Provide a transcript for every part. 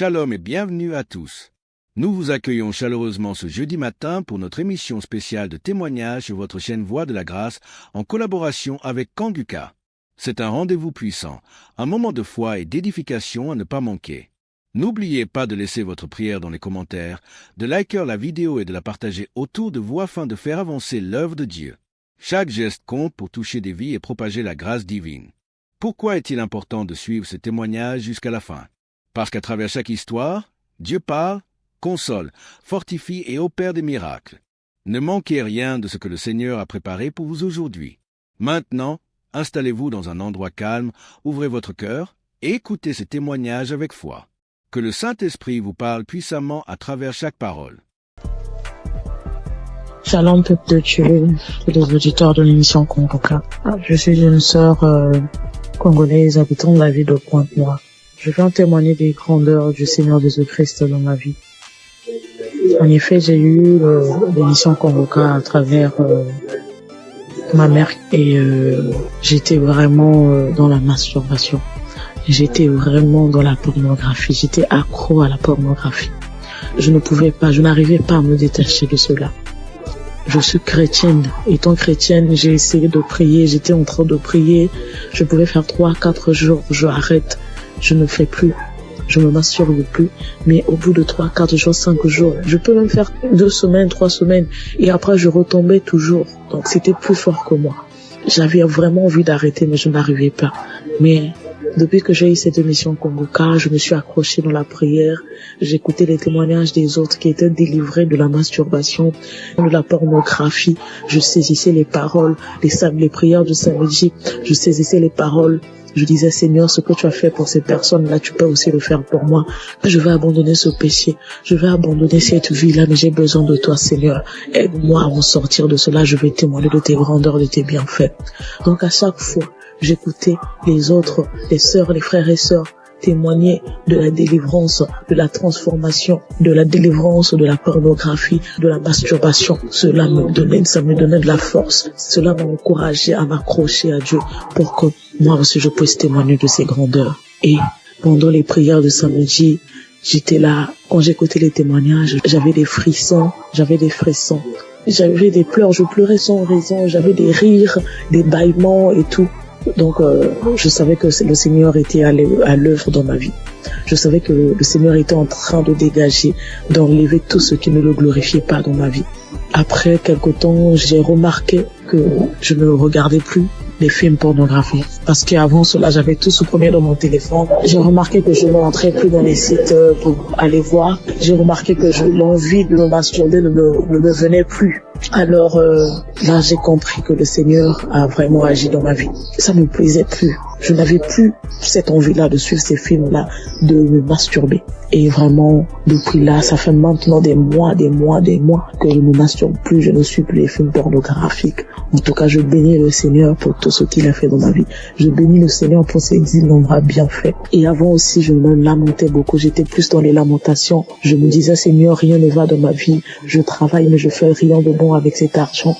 Shalom et bienvenue à tous. Nous vous accueillons chaleureusement ce jeudi matin pour notre émission spéciale de témoignages sur votre chaîne Voix de la Grâce en collaboration avec Kanguka. C'est un rendez-vous puissant, un moment de foi et d'édification à ne pas manquer. N'oubliez pas de laisser votre prière dans les commentaires, de liker la vidéo et de la partager autour de vous afin de faire avancer l'œuvre de Dieu. Chaque geste compte pour toucher des vies et propager la grâce divine. Pourquoi est-il important de suivre ce témoignage jusqu'à la fin? Parce qu'à travers chaque histoire, Dieu parle, console, fortifie et opère des miracles. Ne manquez rien de ce que le Seigneur a préparé pour vous aujourd'hui. Maintenant, installez-vous dans un endroit calme, ouvrez votre cœur et écoutez ces témoignages avec foi. Que le Saint-Esprit vous parle puissamment à travers chaque parole. Shalom peuple de Dieu, tous les auditeurs de l'émission Kanguka. Je suis une sœur congolaise habitant de la ville de Pointe-Noire. Je viens témoigner des grandeurs du Seigneur Jésus-Christ dans ma vie. En effet, j'ai eu l'émission Kanguka à travers ma mère et j'étais vraiment dans la masturbation. J'étais vraiment dans la pornographie. J'étais accro à la pornographie. Je n'arrivais pas à me détacher de cela. Je suis chrétienne. Étant chrétienne, j'ai essayé de prier. J'étais en train de prier. Je pouvais faire 3-4 jours. Je arrête. Je ne fais plus. Je me masturbe plus. Mais au bout de 3-4 jours, 5 jours, je peux même faire 2 semaines, 3 semaines. Et après, je retombais toujours. Donc, c'était plus fort que moi. J'avais vraiment envie d'arrêter, mais je n'arrivais pas. Mais depuis que j'ai eu cette émission Kanguka, je me suis accrochée dans la prière. J'écoutais les témoignages des autres qui étaient délivrés de la masturbation, de la pornographie. Je saisissais les paroles, les prières du samedi. Je saisissais les paroles. Je disais, Seigneur, ce que tu as fait pour ces personnes-là, tu peux aussi le faire pour moi. Je vais abandonner ce péché. Je vais abandonner cette vie-là, mais j'ai besoin de toi, Seigneur. Aide-moi à m'en sortir de cela. Je vais témoigner de tes grandeurs, de tes bienfaits. Donc, à chaque fois, j'écoutais les autres, les sœurs, les frères et sœurs témoigner de la délivrance, de la transformation, de la délivrance de la pornographie, de la masturbation. Cela me donnait de la force. Cela m'a encouragé à m'accrocher à Dieu pour que moi aussi je puisse témoigner de ses grandeurs. Et pendant les prières de samedi, j'étais là, quand j'écoutais les témoignages, j'avais des frissons. J'avais des pleurs, je pleurais sans raison, j'avais des rires, des bâillements et tout. Donc, je savais que le Seigneur était à l'œuvre dans ma vie. Je savais que le Seigneur était en train de dégager, d'enlever tout ce qui ne le glorifiait pas dans ma vie. Après quelque temps, j'ai remarqué que je ne regardais plus les films pornographiques. Parce qu'avant cela, j'avais tout supprimé dans mon téléphone. J'ai remarqué que je ne rentrais plus dans les sites pour aller voir. J'ai remarqué que l'envie de me masturber ne me venait plus. Alors là, j'ai compris que le Seigneur a vraiment agi dans ma vie. Ça ne me plaisait plus. Je n'avais plus cette envie-là de suivre ces films-là, de me masturber. Et vraiment, depuis là, ça fait maintenant des mois que je ne masturbe plus, je ne suis plus les films pornographiques. En tout cas, je bénis le Seigneur pour tout ce qu'il a fait dans ma vie. Je bénis le Seigneur pour ses innombrables bienfaits. Et avant aussi, je me lamentais beaucoup. J'étais plus dans les lamentations. Je me disais, Seigneur, rien ne va dans ma vie. Je travaille, mais je fais rien de bon avec cet argent.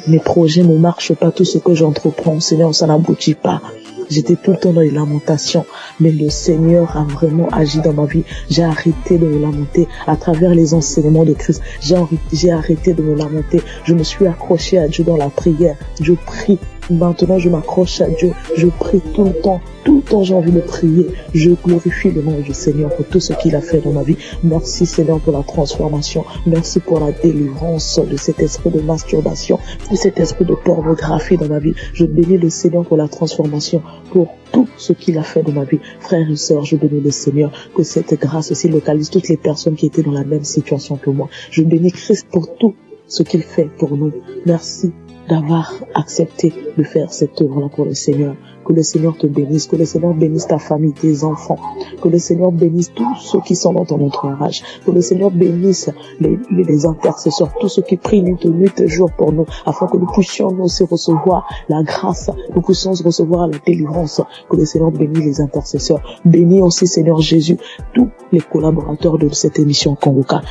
Mes projets ne marchent pas. Tout ce que j'entreprends, Seigneur, ça n'aboutit pas. J'étais tout le temps dans les lamentations, mais le Seigneur a vraiment agi dans ma vie. J'ai arrêté de me lamenter à travers les enseignements de Christ. J'ai arrêté de me lamenter. Je me suis accroché à Dieu dans la prière. Je prie. Maintenant, je m'accroche à Dieu. Je prie tout le temps. Tout le temps, j'ai envie de prier. Je glorifie le nom du Seigneur pour tout ce qu'il a fait dans ma vie. Merci, Seigneur, pour la transformation. Merci pour la délivrance de cet esprit de masturbation, de cet esprit de pornographie dans ma vie. Je bénis le Seigneur pour la transformation, pour tout ce qu'il a fait dans ma vie. Frères et sœurs, je bénis le Seigneur, que cette grâce aussi localise toutes les personnes qui étaient dans la même situation que moi. Je bénis Christ pour tout ce qu'il fait pour nous. Merci d'avoir accepté de faire cette œuvre-là pour le Seigneur. Que le Seigneur te bénisse, que le Seigneur bénisse ta famille, tes enfants, que le Seigneur bénisse tous ceux qui sont dans ton entourage, que le Seigneur bénisse les intercesseurs, tous ceux qui prient nuit et jour pour nous, afin que nous puissions nous aussi recevoir la grâce, nous puissions recevoir la délivrance, que le Seigneur bénisse les intercesseurs. Bénis aussi, Seigneur Jésus, tous les collaborateurs de cette émission Kanguka.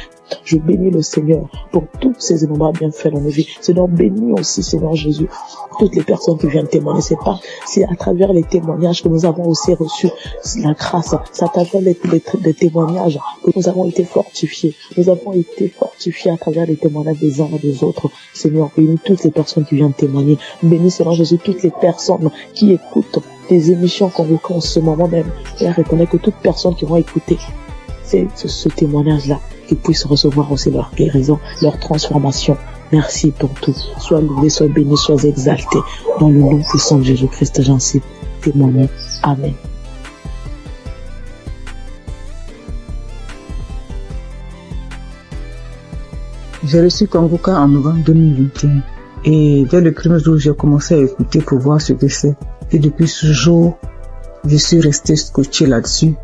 Je bénis le Seigneur pour tous ces innombrables bienfaits dans nos vies. Seigneur, bénis aussi, Seigneur Jésus, toutes les personnes qui viennent témoigner. C'est à travers les témoignages que nous avons aussi reçus la grâce. C'est à travers les témoignages que nous avons été fortifiés. Nous avons été fortifiés à travers les témoignages des uns et des autres. Seigneur, bénis toutes les personnes qui viennent témoigner. Bénis, Seigneur Jésus, toutes les personnes qui écoutent des émissions convoquées en ce moment même. Père, reconnais que toute personne qui va écouter ce témoignage-là, qu'ils puissent recevoir aussi leur guérison, leur transformation. Merci pour tout. Sois loué, sois béni, sois exalté. Dans le nom puissant de Jésus-Christ, j'en suis témoigné. Amen. J'ai reçu Kanguka en novembre 2021. Et dès le premier jour, j'ai commencé à écouter pour voir ce que c'est. Et depuis ce jour, je suis resté scotché là-dessus.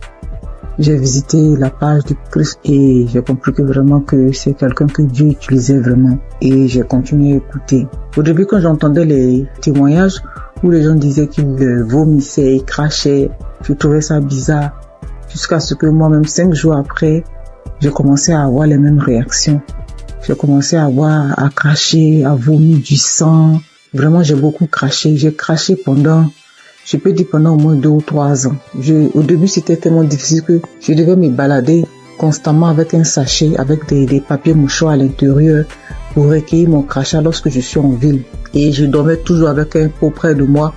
J'ai visité la page du Christ et j'ai compris que vraiment que c'est quelqu'un que Dieu utilisait vraiment. Et j'ai continué à écouter. Au début, quand j'entendais les témoignages où les gens disaient qu'ils vomissaient et crachaient, je trouvais ça bizarre. Jusqu'à ce que moi-même, 5 jours après, j'ai commencé à avoir les mêmes réactions. J'ai commencé à cracher, à vomir du sang. Vraiment, j'ai beaucoup craché. J'ai craché pendant au moins 2 ou 3 ans. Au début, c'était tellement difficile que je devais me balader constamment avec un sachet, avec des papiers mouchoirs à l'intérieur pour recueillir mon crachat lorsque je suis en ville. Et je dormais toujours avec un pot près de moi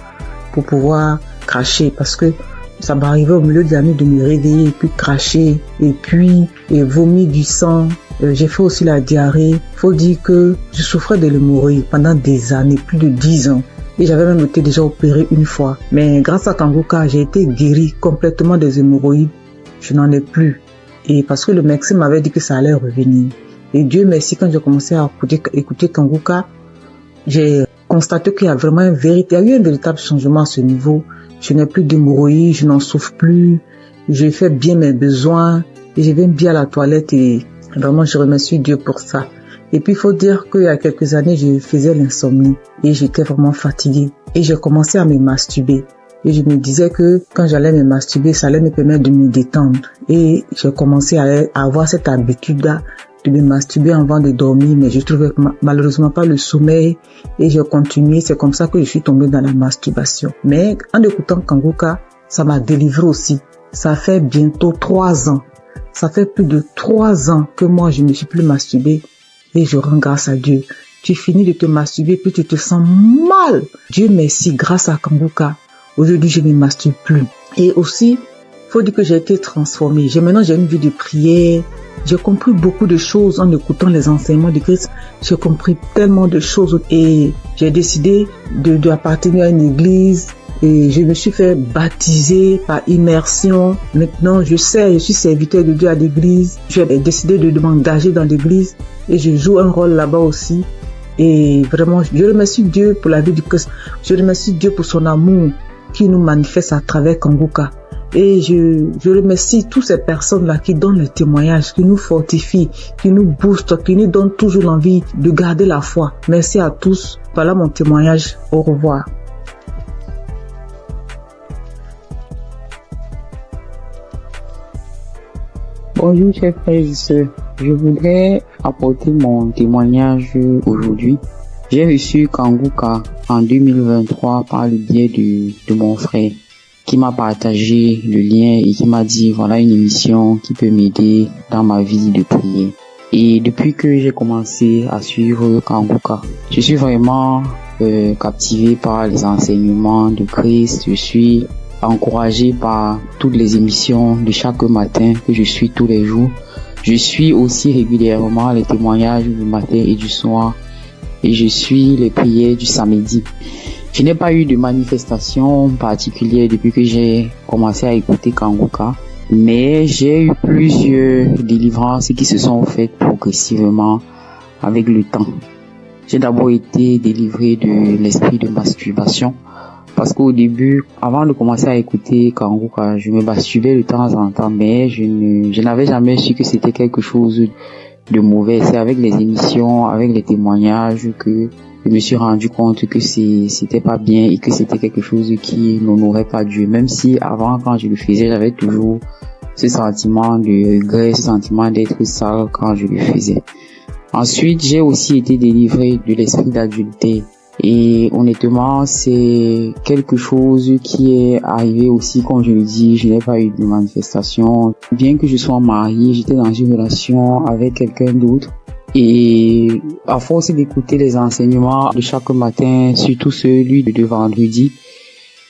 pour pouvoir cracher parce que ça m'arrivait au milieu de la nuit de me réveiller et puis cracher et vomir du sang. J'ai fait aussi la diarrhée. Faut dire que je souffrais de l'hémorroïde pendant des années, plus de 10 ans. Et j'avais même été déjà opéré une fois. Mais grâce à Kanguka, j'ai été guéri complètement des hémorroïdes. Je n'en ai plus. Et parce que le médecin m'avait dit que ça allait revenir. Et Dieu merci, quand j'ai commencé à écouter Kanguka, j'ai constaté qu'il y a vraiment il y a eu un véritable changement à ce niveau. Je n'ai plus d'hémorroïdes, je n'en souffre plus. Je fais bien mes besoins. Et je vais bien à la toilette et vraiment je remercie Dieu pour ça. Et puis, il faut dire qu'il y a quelques années, je faisais l'insomnie et j'étais vraiment fatiguée. Et j'ai commencé à me masturber. Et je me disais que quand j'allais me masturber, ça allait me permettre de me détendre. Et j'ai commencé à avoir cette habitude-là de me masturber avant de dormir, mais je trouvais malheureusement pas le sommeil. Et j'ai continué. C'est comme ça que je suis tombée dans la masturbation. Mais en écoutant Kanguka, ça m'a délivré aussi. Ça fait bientôt 3 ans. Ça fait plus de 3 ans que moi, je ne suis plus masturbée. Et je rends grâce à Dieu. Tu finis de te masturber, puis tu te sens mal. Dieu merci, grâce à Kanguka. Aujourd'hui, je ne me masturbe plus. Et aussi, faut dire que j'ai été transformée. Maintenant, j'ai une vie de prière. J'ai compris beaucoup de choses en écoutant les enseignements de Christ. J'ai compris tellement de choses. Et j'ai décidé d'appartenir à une église. Et je me suis fait baptiser par immersion. Maintenant, je suis serviteur de Dieu à l'église. J'ai décidé de m'engager dans l'église. Et je joue un rôle là-bas aussi. Et vraiment, je remercie Dieu pour la vie du Christ. Je remercie Dieu pour son amour qui nous manifeste à travers Kanguka. Et je remercie toutes ces personnes-là qui donnent le témoignage, qui nous fortifient, qui nous boostent, qui nous donnent toujours l'envie de garder la foi. Merci à tous. Voilà mon témoignage. Au revoir. Bonjour chers frères et sœurs, je voudrais apporter mon témoignage aujourd'hui. J'ai reçu Kanguka en 2023 par le biais de mon frère qui m'a partagé le lien et qui m'a dit voilà une émission qui peut m'aider dans ma vie de prière. Et depuis que j'ai commencé à suivre Kanguka, je suis vraiment captivé par les enseignements de Christ. Je suis encouragé par toutes les émissions de chaque matin que je suis tous les jours. Je suis aussi régulièrement les témoignages du matin et du soir et je suis les prières du samedi. Je n'ai pas eu de manifestation particulière depuis que j'ai commencé à écouter Kanguka, mais j'ai eu plusieurs délivrances qui se sont faites progressivement avec le temps. J'ai d'abord été délivré de l'esprit de masturbation. Parce qu'au début, avant de commencer à écouter Kanguka, je me masturbais de temps en temps, mais je n'avais jamais su que c'était quelque chose de mauvais. C'est avec les émissions, avec les témoignages que je me suis rendu compte que c'était pas bien et que c'était quelque chose qui n'honorait pas Dieu. Même si avant, quand je le faisais, j'avais toujours ce sentiment de regret, ce sentiment d'être sale quand je le faisais. Ensuite, j'ai aussi été délivré de l'esprit d'adultère. Et honnêtement, c'est quelque chose qui est arrivé aussi, comme je le dis, je n'ai pas eu de manifestation. Bien que je sois mariée, j'étais dans une relation avec quelqu'un d'autre. Et à force d'écouter les enseignements de chaque matin, surtout celui de vendredi,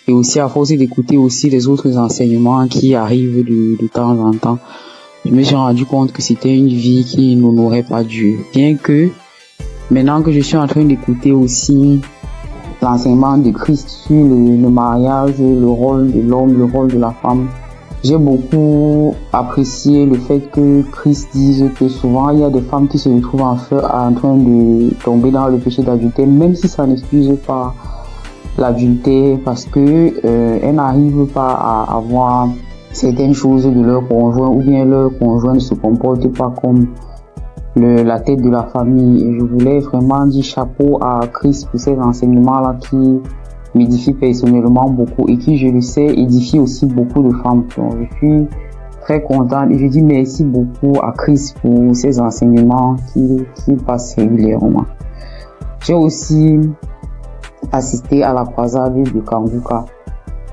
et aussi à force d'écouter aussi les autres enseignements qui arrivent de temps en temps, je me suis rendu compte que c'était une vie qui n'honorait pas Dieu. Bien que maintenant que je suis en train d'écouter aussi l'enseignement de Christ sur le mariage, le rôle de l'homme, le rôle de la femme, j'ai beaucoup apprécié le fait que Christ dise que souvent il y a des femmes qui se retrouvent en train de tomber dans le péché d'adultère, même si ça n'excuse pas l'adultère, parce que elles n'arrivent pas à avoir certaines choses de leur conjoint, ou bien leur conjoint ne se comporte pas comme la tête de la famille. Et je voulais vraiment dire chapeau à Christ pour ces enseignements-là qui m'édifient personnellement beaucoup et qui, je le sais, édifient aussi beaucoup de femmes. Donc, je suis très contente et je dis merci beaucoup à Christ pour ces enseignements qui passent régulièrement. J'ai aussi assisté à la croisade de Kanguka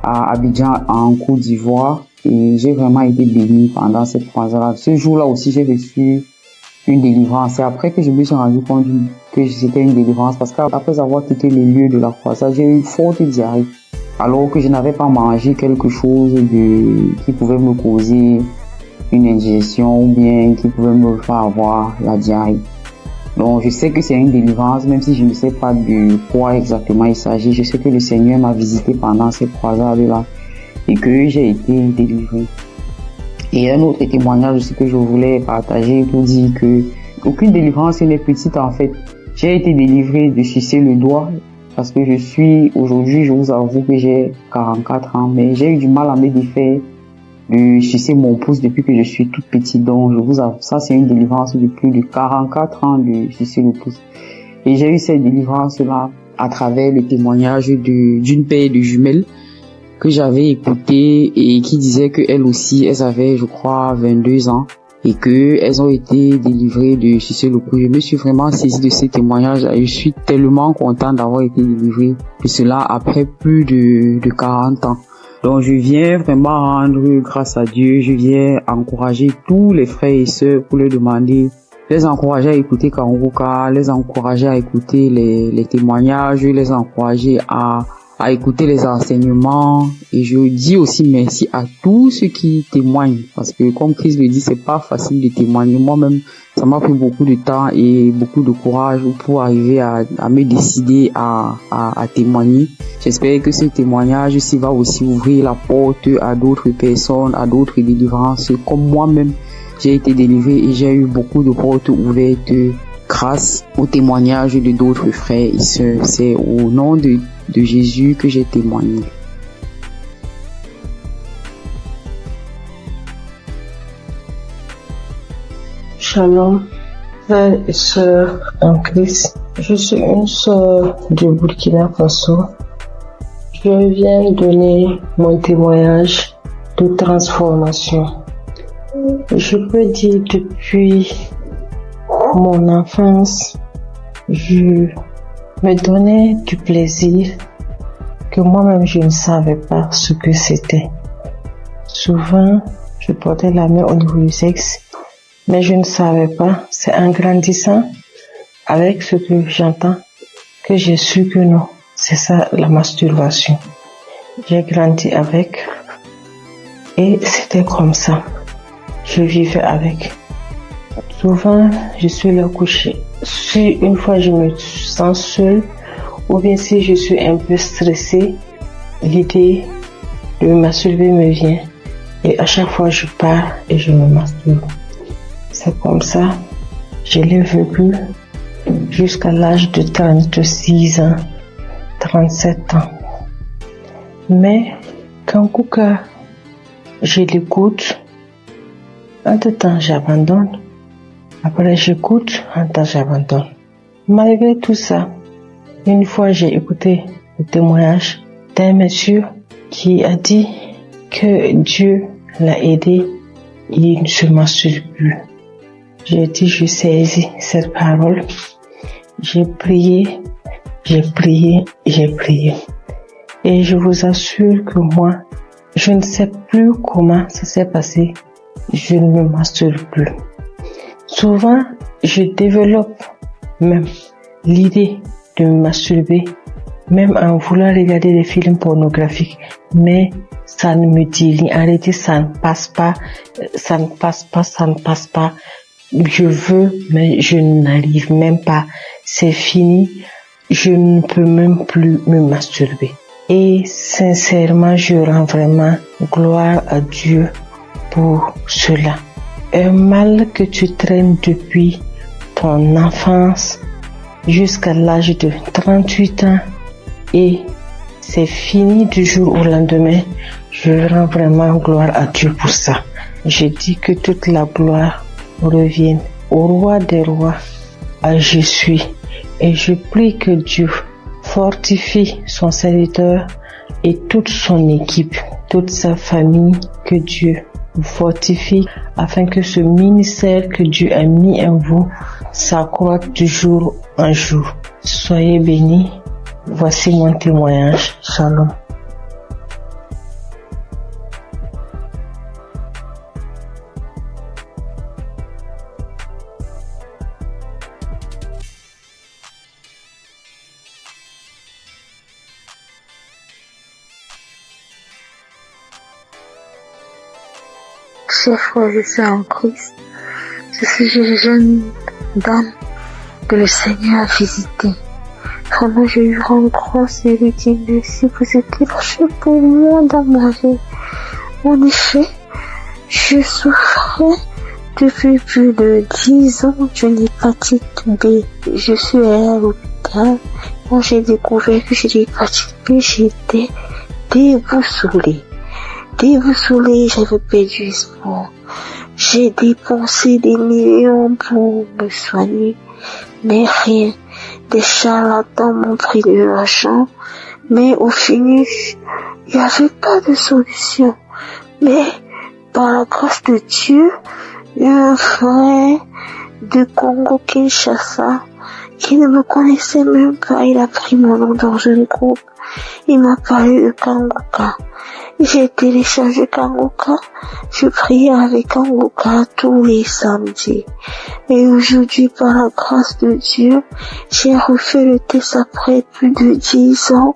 à Abidjan en Côte d'Ivoire et j'ai vraiment été bénie pendant cette croisade. Ce jour-là aussi, j'ai reçu une délivrance. C'est après que je me suis rendu compte que c'était une délivrance, parce qu'après avoir quitté le lieu de la croisade, j'ai eu une forte diarrhée, alors que je n'avais pas mangé quelque chose qui pouvait me causer une indigestion ou bien qui pouvait me faire avoir la diarrhée. Donc je sais que c'est une délivrance, même si je ne sais pas de quoi exactement il s'agit. Je sais que le Seigneur m'a visité pendant cette croisade-là et que j'ai été délivré. Et un autre témoignage aussi que je voulais partager pour dire que aucune délivrance n'est petite en fait. J'ai été délivré de sucer le doigt parce que aujourd'hui, je vous avoue que j'ai 44 ans, mais j'ai eu du mal à me défaire de sucer mon pouce depuis que je suis toute petite. Donc je vous avoue, ça c'est une délivrance de plus de 44 ans de sucer le pouce. Et j'ai eu cette délivrance-là à travers le témoignage d'une paire de jumelles que j'avais écouté et qui disait que elles aussi, elles avaient, je crois, 22 ans et que elles ont été délivrées de sucer le pouce. Je me suis vraiment saisie de ces témoignages et je suis tellement contente d'avoir été délivrée de cela après plus de 40 ans. Donc je viens vraiment rendre grâce à Dieu, je viens encourager tous les frères et sœurs pour leur demander, les encourager à écouter Kanguka, les encourager à écouter les témoignages, les encourager à écouter les enseignements. Et je dis aussi merci à tous ceux qui témoignent, parce que comme Christ le dit, c'est pas facile de témoigner. Moi-même, ça m'a pris beaucoup de temps et beaucoup de courage pour arriver à me décider à témoigner. J'espère que ce témoignage aussi va aussi ouvrir la porte à d'autres personnes, à d'autres délivrances. Comme moi-même, j'ai été délivré et j'ai eu beaucoup de portes ouvertes grâce au témoignage de d'autres frères et sœurs. C'est au nom de Jésus que j'ai témoigné. Shalom, frères et sœurs en Christ. Je suis une sœur de Burkina Faso. Je viens donner mon témoignage de transformation. Je peux dire depuis mon enfance, je me donnais du plaisir que moi-même je ne savais pas ce que c'était. Souvent, je portais la main au niveau du sexe, mais je ne savais pas. C'est en grandissant avec ce que j'entends que j'ai su que non, c'est ça la masturbation. J'ai grandi avec et c'était comme ça. Je vivais avec. Souvent, je suis là couchée. Si une fois je me sens seule, ou bien si je suis un peu stressée, l'idée de me masturber me vient. Et à chaque fois, je pars et je me masturbe. C'est comme ça, je l'ai vécu jusqu'à l'âge de 36 ans, 37 ans. Mais quand Kanguka, je l'écoute, entre-temps j'abandonne. Après j'écoute, entre-temps j'abandonne. Malgré tout ça, une fois j'ai écouté le témoignage d'un monsieur qui a dit que Dieu l'a aidé, il ne se masturbe plus. J'ai dit, je saisis cette parole, j'ai prié J'ai prié. Et je vous assure que moi, je ne sais plus comment ça s'est passé. Je ne me masturbe plus. Souvent, je développe même l'idée de me masturber, même en voulant regarder des films pornographiques. Mais ça ne me dit rien. En réalité, ça ne passe pas. Je veux, mais je n'arrive même pas. C'est fini. Je ne peux même plus me masturber. Et sincèrement, je rends vraiment gloire à Dieu pour cela. Un mal que tu traînes depuis ton enfance jusqu'à l'âge de 38 ans et c'est fini du jour au lendemain. Je rends vraiment gloire à Dieu pour ça. Je dis que toute la gloire revienne au roi des rois, à Jésus. Et je prie que Dieu fortifie son serviteur et toute son équipe, toute sa famille, que Dieu vous fortifie afin que ce ministère que Dieu a mis en vous s'accroisse de jour en jour. Soyez bénis. Voici mon témoignage. Shalom. Chers frères et sœurs en Christ, je suis une jeune dame que le Seigneur a visitée. Vraiment, je lui rends grâce et lui dis merci, vous êtes lâché pour moi dans ma vie. En effet, je souffrais depuis plus de 10 ans d'une hépatite B. Je suis allée à l'hôpital. Quand j'ai découvert que j'ai l'hépatite B, j'étais déboussolée. J'avais perdu espoir. J'ai dépensé des millions pour me soigner, mais rien. Des charlatans m'ont pris de l'argent, mais au finish, il n'y avait pas de solution. Mais par la grâce de Dieu, un frère de Congo-Kinshasa qui ne me connaissait même pas, il a pris mon nom dans un groupe. Il m'a parlé de Kanguka. J'ai téléchargé Kanguka. Je priais avec Kanguka tous les samedis. Et aujourd'hui, par la grâce de Dieu, j'ai refait le test après plus de 10 ans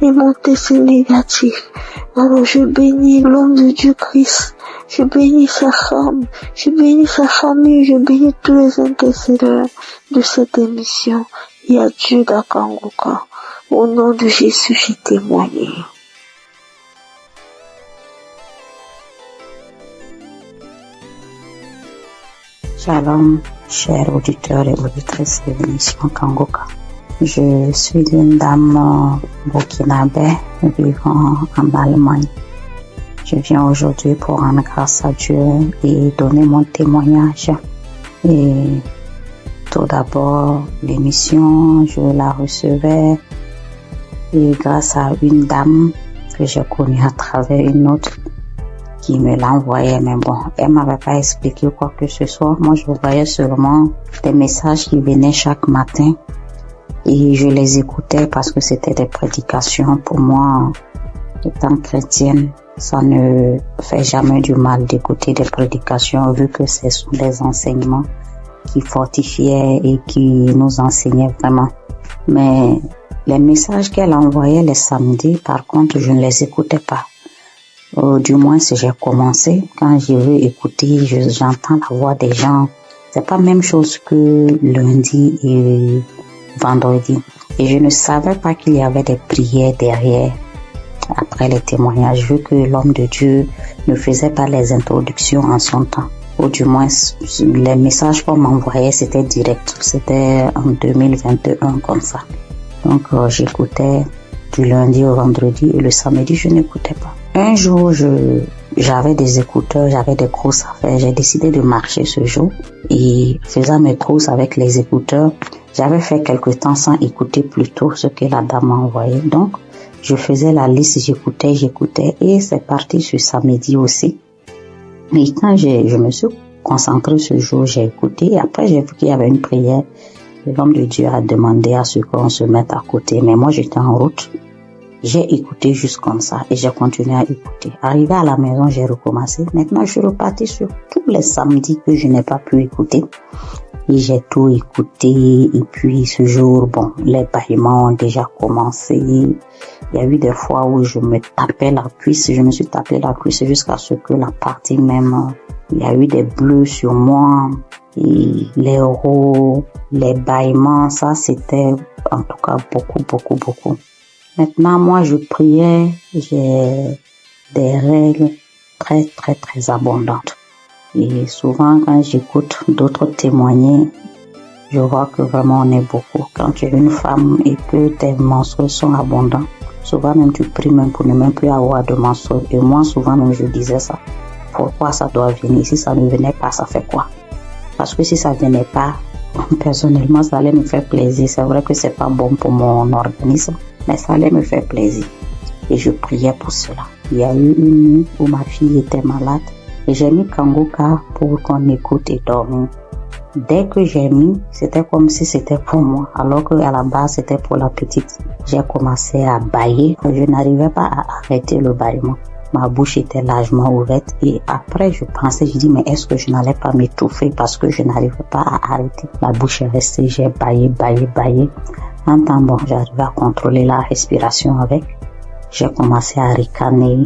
et mon test est négatif. Alors je bénis l'homme de Dieu Christ. Je bénis sa femme. Je bénis sa famille. Je bénis tous les intercesseurs de cette émission. Il y a Dieu dans Kanguka. Au nom de Jésus, j'ai témoigné. Shalom, chers auditeurs et auditrices de l'émission Kanguka. Je suis une dame burkinabé vivant en Allemagne. Je viens aujourd'hui pour rendre grâce à Dieu et donner mon témoignage. Et tout d'abord, l'émission, je la recevais et grâce à une dame que j'ai connue à travers une autre qui me l'envoyait, mais bon, elle m'avait pas expliqué quoi que ce soit. Moi, je voyais seulement des messages qui venaient chaque matin et je les écoutais parce que c'était des prédications. Pour moi, étant chrétienne, ça ne fait jamais du mal d'écouter des prédications vu que ce sont des enseignements qui fortifiaient et qui nous enseignaient vraiment. Mais les messages qu'elle envoyait les samedis, par contre, je ne les écoutais pas. Du moins, si j'ai commencé, quand je veux écouter, j'entends la voix des gens. C'est pas la même chose que lundi et vendredi. Et je ne savais pas qu'il y avait des prières derrière, après les témoignages, vu que l'homme de Dieu ne faisait pas les introductions en son temps. Ou du moins, les messages qu'on m'envoyait, c'était direct. C'était en 2021, comme ça. Donc, j'écoutais du lundi au vendredi et le samedi, je n'écoutais pas. Un jour, j'avais des écouteurs, j'avais des courses à faire. J'ai décidé de marcher ce jour et faisant mes courses avec les écouteurs, j'avais fait quelque temps sans écouter plutôt ce que la dame m'a envoyé. Donc, je faisais la liste, j'écoutais et c'est parti ce samedi aussi. Et quand je me suis concentrée ce jour, j'ai écouté et après j'ai vu qu'il y avait une prière l'homme de Dieu a demandé à ce qu'on se mette à côté. Mais moi, j'étais en route. J'ai écouté juste comme ça et j'ai continué à écouter. Arrivé à la maison, j'ai recommencé. Maintenant, je suis reparti sur tous les samedis que je n'ai pas pu écouter. Et j'ai tout écouté. Et puis, ce jour, bon, les bâillements ont déjà commencé. Il y a eu des fois où je me tapais la cuisse. Je me suis tapé la cuisse jusqu'à ce que la partie même, il y a eu des bleus sur moi. Et les rots, les bâillements, ça, c'était en tout cas beaucoup. Maintenant, moi, je priais, j'ai des règles très abondantes. Et souvent, quand j'écoute d'autres témoigner, je vois que vraiment on est beaucoup. Quand tu es une femme et que tes menstrues sont abondantes, souvent même tu pries même pour ne même plus avoir de menstrues. Et moi, souvent même, je disais ça. Pourquoi ça doit venir? Si ça ne venait pas, ça fait quoi? Parce que si ça venait pas, personnellement, ça allait me faire plaisir. C'est vrai que c'est pas bon pour mon organisme, mais ça allait me faire plaisir. Et je priais pour cela. Il y a eu une nuit où ma fille était malade et j'ai mis Kanguka pour qu'on écoute et dormir. Dès que j'ai mis, c'était comme si c'était pour moi, alors qu'à la base, c'était pour la petite. J'ai commencé à bâiller. Je n'arrivais pas à arrêter le bâillement. Ma bouche était largement ouverte et après je pensais, je dis mais est-ce que je n'allais pas m'étouffer parce que je n'arrivais pas à arrêter. La bouche est restée, j'ai bâillé. En temps bon, j'arrivais à contrôler la respiration avec. J'ai commencé à ricaner,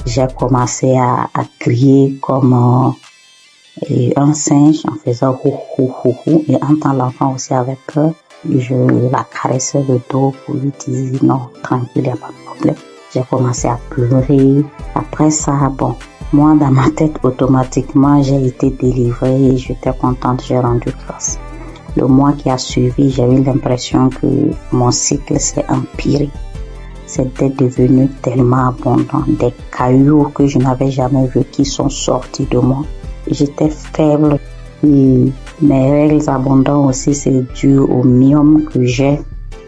j'ai commencé à crier comme un singe en faisant hou et en temps l'enfant aussi avait peur. Je la caressais le dos pour lui dire non, tranquille, il n'y a pas de problème. J'ai commencé à pleurer. Après ça, bon, moi dans ma tête, automatiquement, j'ai été délivrée et j'étais contente, j'ai rendu grâce. Le mois qui a suivi, j'ai eu l'impression que mon cycle s'est empiré. C'était devenu tellement abondant. Des cailloux que je n'avais jamais vus qui sont sortis de moi. J'étais faible et mes règles abondantes aussi, c'est dû au myome que j'ai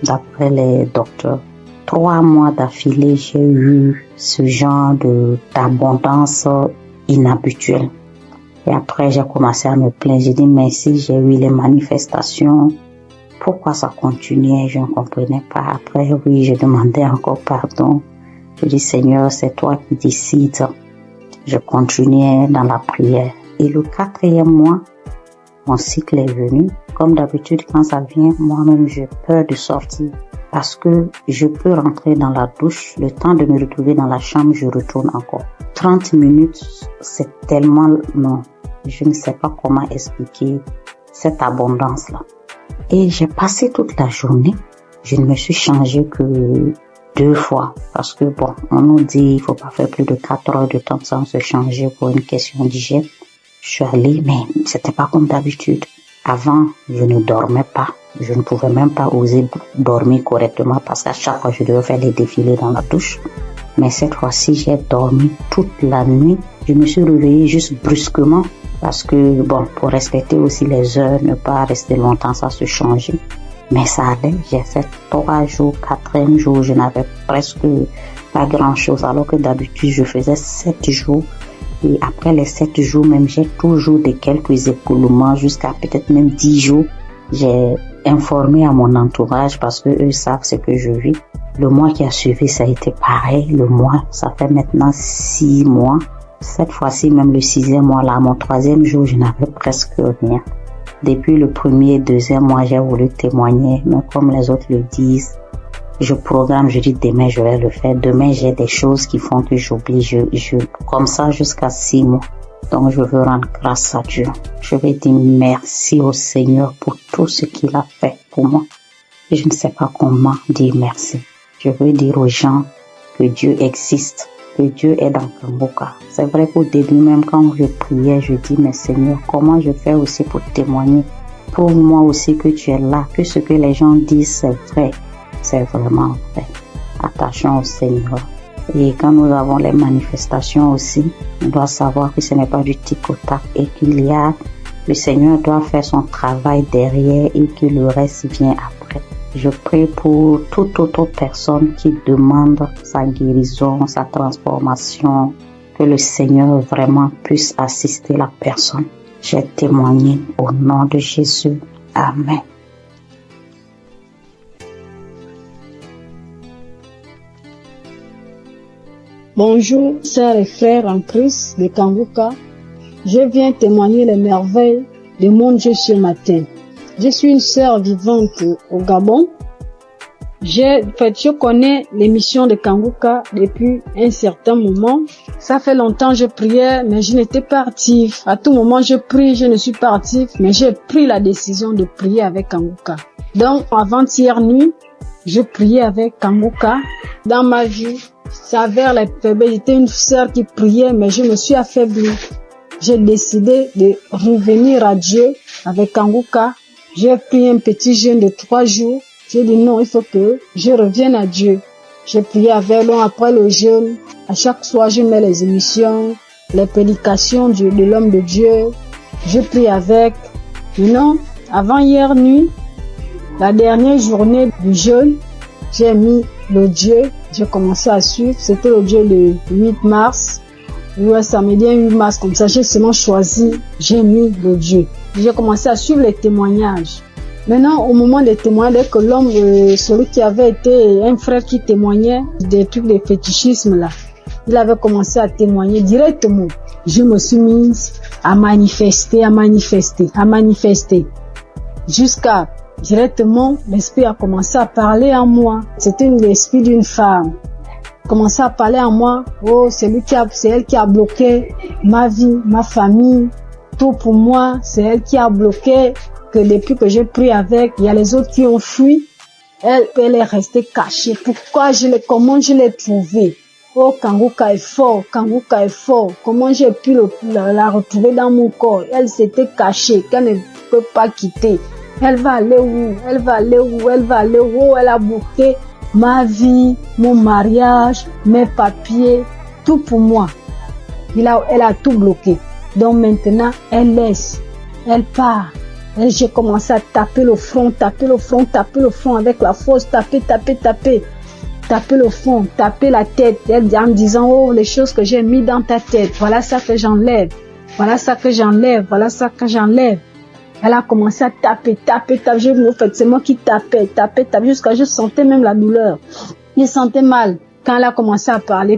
d'après les docteurs. 3 mois d'affilée, j'ai eu ce genre d'abondance inhabituelle. Et après, j'ai commencé à me plaindre. J'ai dit, mais si j'ai eu les manifestations, pourquoi ça continuait? Je ne comprenais pas. Après, oui, je demandais encore pardon. Je dis, Seigneur, c'est toi qui décides. Je continuais dans la prière. Et le 4e mois, mon cycle est venu. Comme d'habitude, quand ça vient, moi-même, j'ai peur de sortir. Parce que je peux rentrer dans la douche, le temps de me retrouver dans la chambre, je retourne encore. 30 minutes, c'est tellement long. Je ne sais pas comment expliquer cette abondance-là. Et j'ai passé toute la journée. Je ne me suis changée que 2 fois. Parce que bon, on nous dit il faut pas faire plus de 4 heures de temps sans se changer pour une question d'hygiène. Je suis allée, mais c'était pas comme d'habitude. Avant, je ne dormais pas. Je ne pouvais même pas oser dormir correctement parce qu'à chaque fois, je devais faire les défilés dans la douche. Mais cette fois-ci, j'ai dormi toute la nuit. Je me suis réveillée juste brusquement parce que, bon, pour respecter aussi les heures, ne pas rester longtemps sans se changer. Mais ça allait. J'ai fait 3 jours, 4e jour, je n'avais presque pas grand-chose alors que d'habitude, je faisais 7 jours. Et après les 7 jours même, j'ai toujours de quelques écoulements jusqu'à peut-être même 10 jours. J'ai informé à mon entourage parce que eux savent ce que je vis. Le mois qui a suivi, ça a été pareil. Le mois, ça fait maintenant 6 mois. Cette fois-ci, même le 6e mois, là, mon 3e jour, je n'avais presque rien. Depuis le 1er et 2e mois, j'ai voulu témoigner, mais comme les autres le disent, je programme, je dis demain je vais le faire. Demain j'ai des choses qui font que j'oublie. Comme ça jusqu'à 6 mois. Donc je veux rendre grâce à Dieu. Je vais dire merci au Seigneur pour tout ce qu'il a fait pour moi. Et je ne sais pas comment dire merci. Je veux dire aux gens que Dieu existe, que Dieu est dans Kanguka. C'est vrai qu'au début même quand je priais, je dis mais Seigneur, comment je fais aussi pour témoigner? Prouve-moi aussi que tu es là, que ce que les gens disent c'est vrai. C'est vraiment vrai. Attachons au Seigneur. Et quand nous avons les manifestations aussi, on doit savoir que ce n'est pas du tic-au-tac et le Seigneur doit faire son travail derrière et que le reste vient après. Je prie pour toute autre personne qui demande sa guérison, sa transformation, que le Seigneur vraiment puisse assister la personne. J'ai témoigné au nom de Jésus. Amen. Bonjour, sœurs et frères en Christ de Kanguka. Je viens témoigner les merveilles de mon Dieu ce matin. Je suis une sœur vivante au Gabon. Je connais l'émission de Kanguka depuis un certain moment. Ça fait longtemps que je priais, mais je n'étais pas active. À tout moment, je prie, je ne suis pas active, mais j'ai pris la décision de prier avec Kanguka. Donc, avant-hier nuit, je priais avec Kanguka. Dans ma vie, ça vers les faiblesses. J'étais une sœur qui priait, mais je me suis affaiblie. J'ai décidé de revenir à Dieu avec Kanguka. J'ai pris un petit jeûne de 3 jours. J'ai dit non, il faut que je revienne à Dieu. J'ai prié avec lui après le jeûne. À chaque soir, je mets les émissions, les prédications de l'homme de Dieu. Je prie avec. Maintenant, avant hier nuit, la dernière journée du jeûne, j'ai mis le Dieu. J'ai commencé à suivre. C'était le Dieu le 8 mars. Ouais, samedi 8 mars, comme ça, j'ai seulement choisi. J'ai mis le Dieu. J'ai commencé à suivre les témoignages. Maintenant, au moment des témoignages, dès que l'homme, celui qui avait été un frère qui témoignait des trucs de fétichisme là, il avait commencé à témoigner directement. Je me suis mise à manifester. Jusqu'à, directement, l'esprit a commencé à parler en moi. C'était l'esprit d'une femme. Commençait à parler en moi. Oh, c'est elle qui a bloqué ma vie, ma famille, tout pour moi. C'est elle qui a bloqué. Que depuis que j'ai pris avec, il y a les autres qui ont fui. Elle est restée cachée. Comment je l'ai trouvée? Oh, Kanguka est fort. Comment j'ai pu la retrouver dans mon corps? Elle s'était cachée, qu'elle ne peut pas quitter. Elle va aller où? Oh, elle a bloqué ma vie, mon mariage, mes papiers, tout pour moi. Elle a tout bloqué. Donc maintenant, elle laisse. Elle part. Et j'ai commencé à taper le front avec la force, taper le front, taper la tête, en disant, oh, les choses que j'ai mis dans ta tête, voilà ça que j'enlève. Elle a commencé à taper, c'est moi qui tapais, jusqu'à je sentais même la douleur. Je sentais mal. Quand elle a commencé à parler,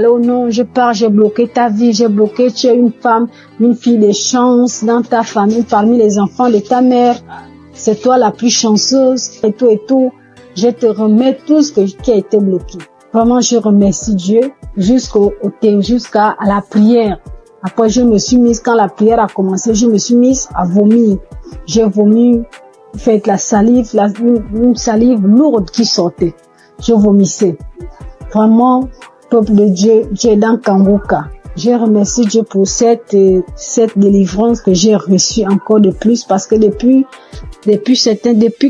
oh non, je pars, j'ai bloqué ta vie, tu es une femme, une fille de chance dans ta famille, parmi les enfants de ta mère. C'est toi la plus chanceuse, et tout. Je te remets tout ce qui a été bloqué. Vraiment, je remercie Dieu jusqu'à la prière. Après, je me suis mise, quand la prière a commencé, je me suis mise à vomir. J'ai vomi, fait la salive, une salive lourde qui sortait. Je vomissais. Vraiment, peuple de Dieu, Dieu est dans Kanguka. Je remercie Dieu pour cette délivrance que j'ai reçue encore de plus, parce que depuis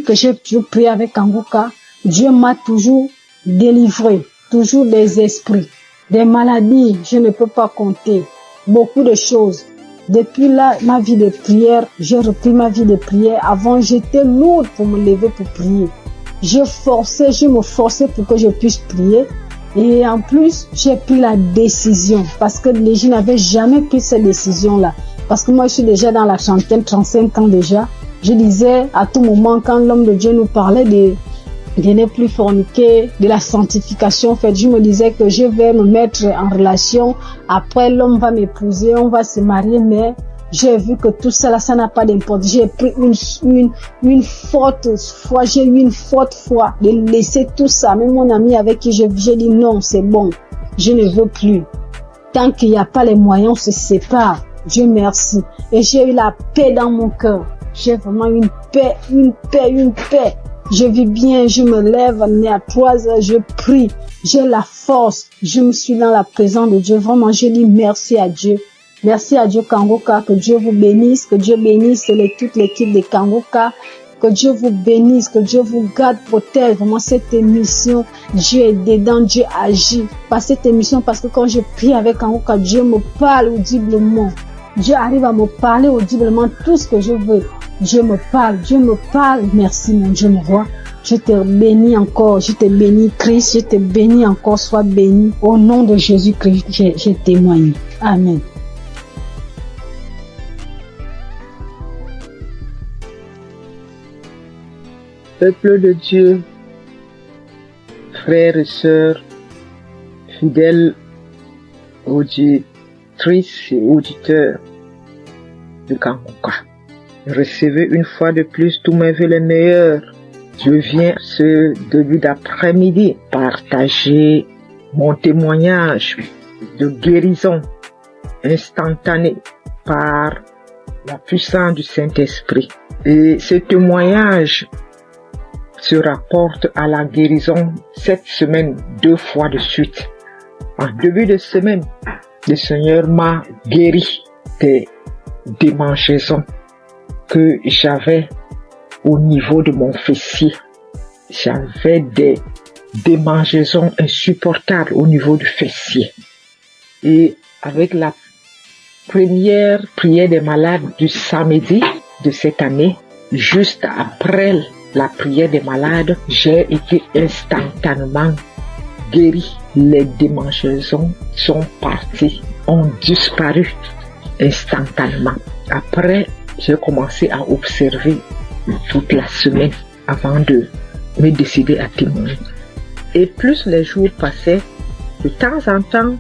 que j'ai toujours prié avec Kanguka, Dieu m'a toujours délivré, toujours des esprits, des maladies, je ne peux pas compter, beaucoup de choses. Depuis là, ma vie de prière, j'ai repris ma vie de prière. Avant, j'étais lourde pour me lever pour prier. Je me forçais pour que je puisse prier. Et en plus, j'ai pris la décision, parce que je n'avais jamais pris cette décision-là. Parce que moi, je suis déjà dans la trentaine, 35 ans déjà. Je disais à tout moment, quand l'homme de Dieu nous parlait de ne plus forniquer, de la sanctification, en fait, je me disais que je vais me mettre en relation. Après, l'homme va m'épouser, on va se marier, mais j'ai vu que tout ça, là, ça n'a pas d'importance. J'ai pris une forte foi, j'ai eu une forte foi de laisser tout ça. Même mon ami avec qui j'ai dit non, c'est bon, je ne veux plus. Tant qu'il n'y a pas les moyens, on se sépare. Dieu merci. Et j'ai eu la paix dans mon cœur. J'ai vraiment une paix. Je vis bien, je me lève à 3 heures, je prie. J'ai la force. Je me suis dans la présence de Dieu. Vraiment, je dis merci à Dieu. Merci à Dieu Kanguka, que Dieu vous bénisse, que Dieu bénisse toute l'équipe de Kanguka, que Dieu vous bénisse, que Dieu vous garde, protège vraiment cette émission. Dieu est dedans, Dieu agit par cette émission, parce que quand je prie avec Kanguka, Dieu me parle audiblement. Dieu arrive à me parler audiblement tout ce que je veux. Dieu me parle. Merci mon Dieu, mon roi. Je te bénis encore, je te bénis Christ, je te bénis encore, sois béni. Au nom de Jésus-Christ, je témoigne. Amen. Peuple de Dieu, frères et sœurs, fidèles auditrices et auditeurs de Kanguka. Recevez une fois de plus tous mes vœux les meilleurs. Je viens ce début d'après-midi partager mon témoignage de guérison instantanée par la puissance du Saint-Esprit. Et ce témoignage se rapporte à la guérison cette semaine 2 fois de suite. En début de semaine, le Seigneur m'a guéri des démangeaisons que j'avais au niveau de mon fessier. J'avais des démangeaisons insupportables au niveau du fessier. Et avec la première prière des malades du samedi de cette année, juste après la prière des malades, j'ai été instantanément guéri. Les démangeaisons sont parties, ont disparu instantanément. Après, j'ai commencé à observer toute la semaine avant de me décider à témoigner. Et plus les jours passaient, de temps en temps,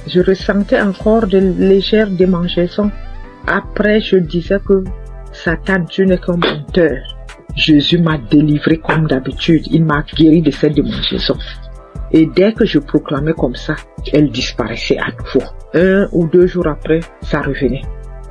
je ressentais encore de légères démangeaisons. Après, je disais que Satan, tu n'es qu'un menteur. Jésus m'a délivré comme d'habitude. Il m'a guéri de cette démangeaison. Et dès que je proclamais comme ça, elle disparaissait à nouveau. 1 ou 2 jours après, ça revenait.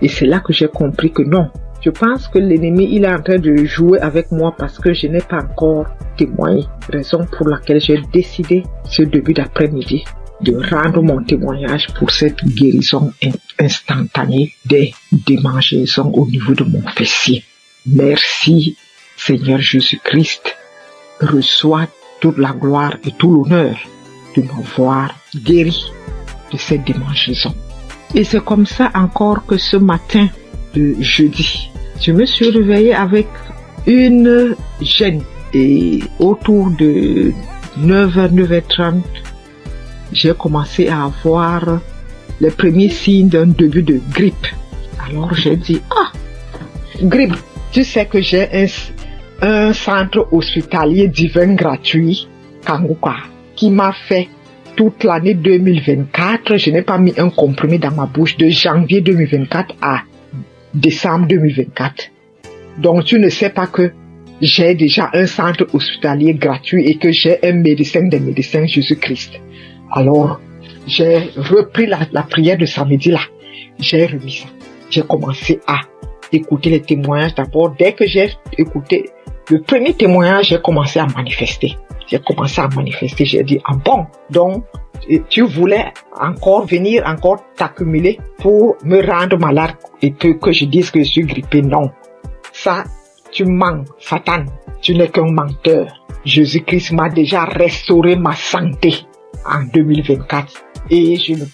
Et c'est là que j'ai compris que non. Je pense que l'ennemi, il est en train de jouer avec moi parce que je n'ai pas encore témoigné. Raison pour laquelle j'ai décidé ce début d'après-midi de rendre mon témoignage pour cette guérison instantanée des démangeaisons au niveau de mon fessier. Merci Seigneur Jésus-Christ. Reçois toute la gloire et tout l'honneur de m'avoir guéri de cette démangeaison. Et c'est comme ça encore que ce matin de jeudi, je me suis réveillée avec une gêne. Et autour de 9h, 9h30, j'ai commencé à avoir les premiers signes d'un début de grippe. Alors j'ai dit, grippe, tu sais que j'ai un centre hospitalier divin gratuit, Kanguka, qui m'a fait toute l'année 2024. Je n'ai pas mis un comprimé dans ma bouche de janvier 2024 à décembre 2024. Donc tu ne sais pas que j'ai déjà un centre hospitalier gratuit et que j'ai un médecin des médecins, Jésus-Christ. Alors, j'ai repris la prière de samedi là. J'ai remis ça. J'ai commencé à écouter les témoignages d'abord. Dès que j'ai écouté le premier témoignage, j'ai commencé à manifester. J'ai dit, ah bon, donc tu voulais encore venir, encore t'accumuler pour me rendre malade et que je dise que je suis grippé. Non, ça, tu mens, Satan, tu n'es qu'un menteur. Jésus-Christ m'a déjà restauré ma santé en 2024 et je ne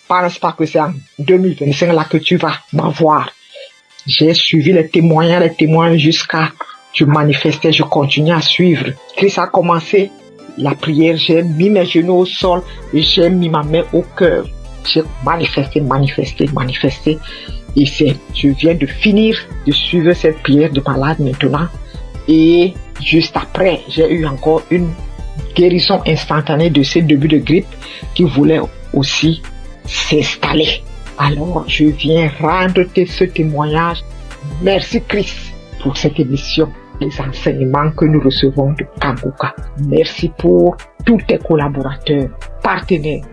pense pas que c'est en 2025 là que tu vas m'avoir. J'ai suivi les témoignages jusqu'à je manifestais, je continuais à suivre. Christ a commencé la prière, j'ai mis mes genoux au sol et j'ai mis ma main au cœur. J'ai manifesté. Et je viens de finir de suivre cette prière de malade maintenant. Et juste après, j'ai eu encore une guérison instantanée de ce début de grippe qui voulait aussi s'installer. Alors, je viens rendre ce témoignage. Merci Christ pour cette émission, les enseignements que nous recevons de Kanguka. Merci pour tous tes collaborateurs, partenaires,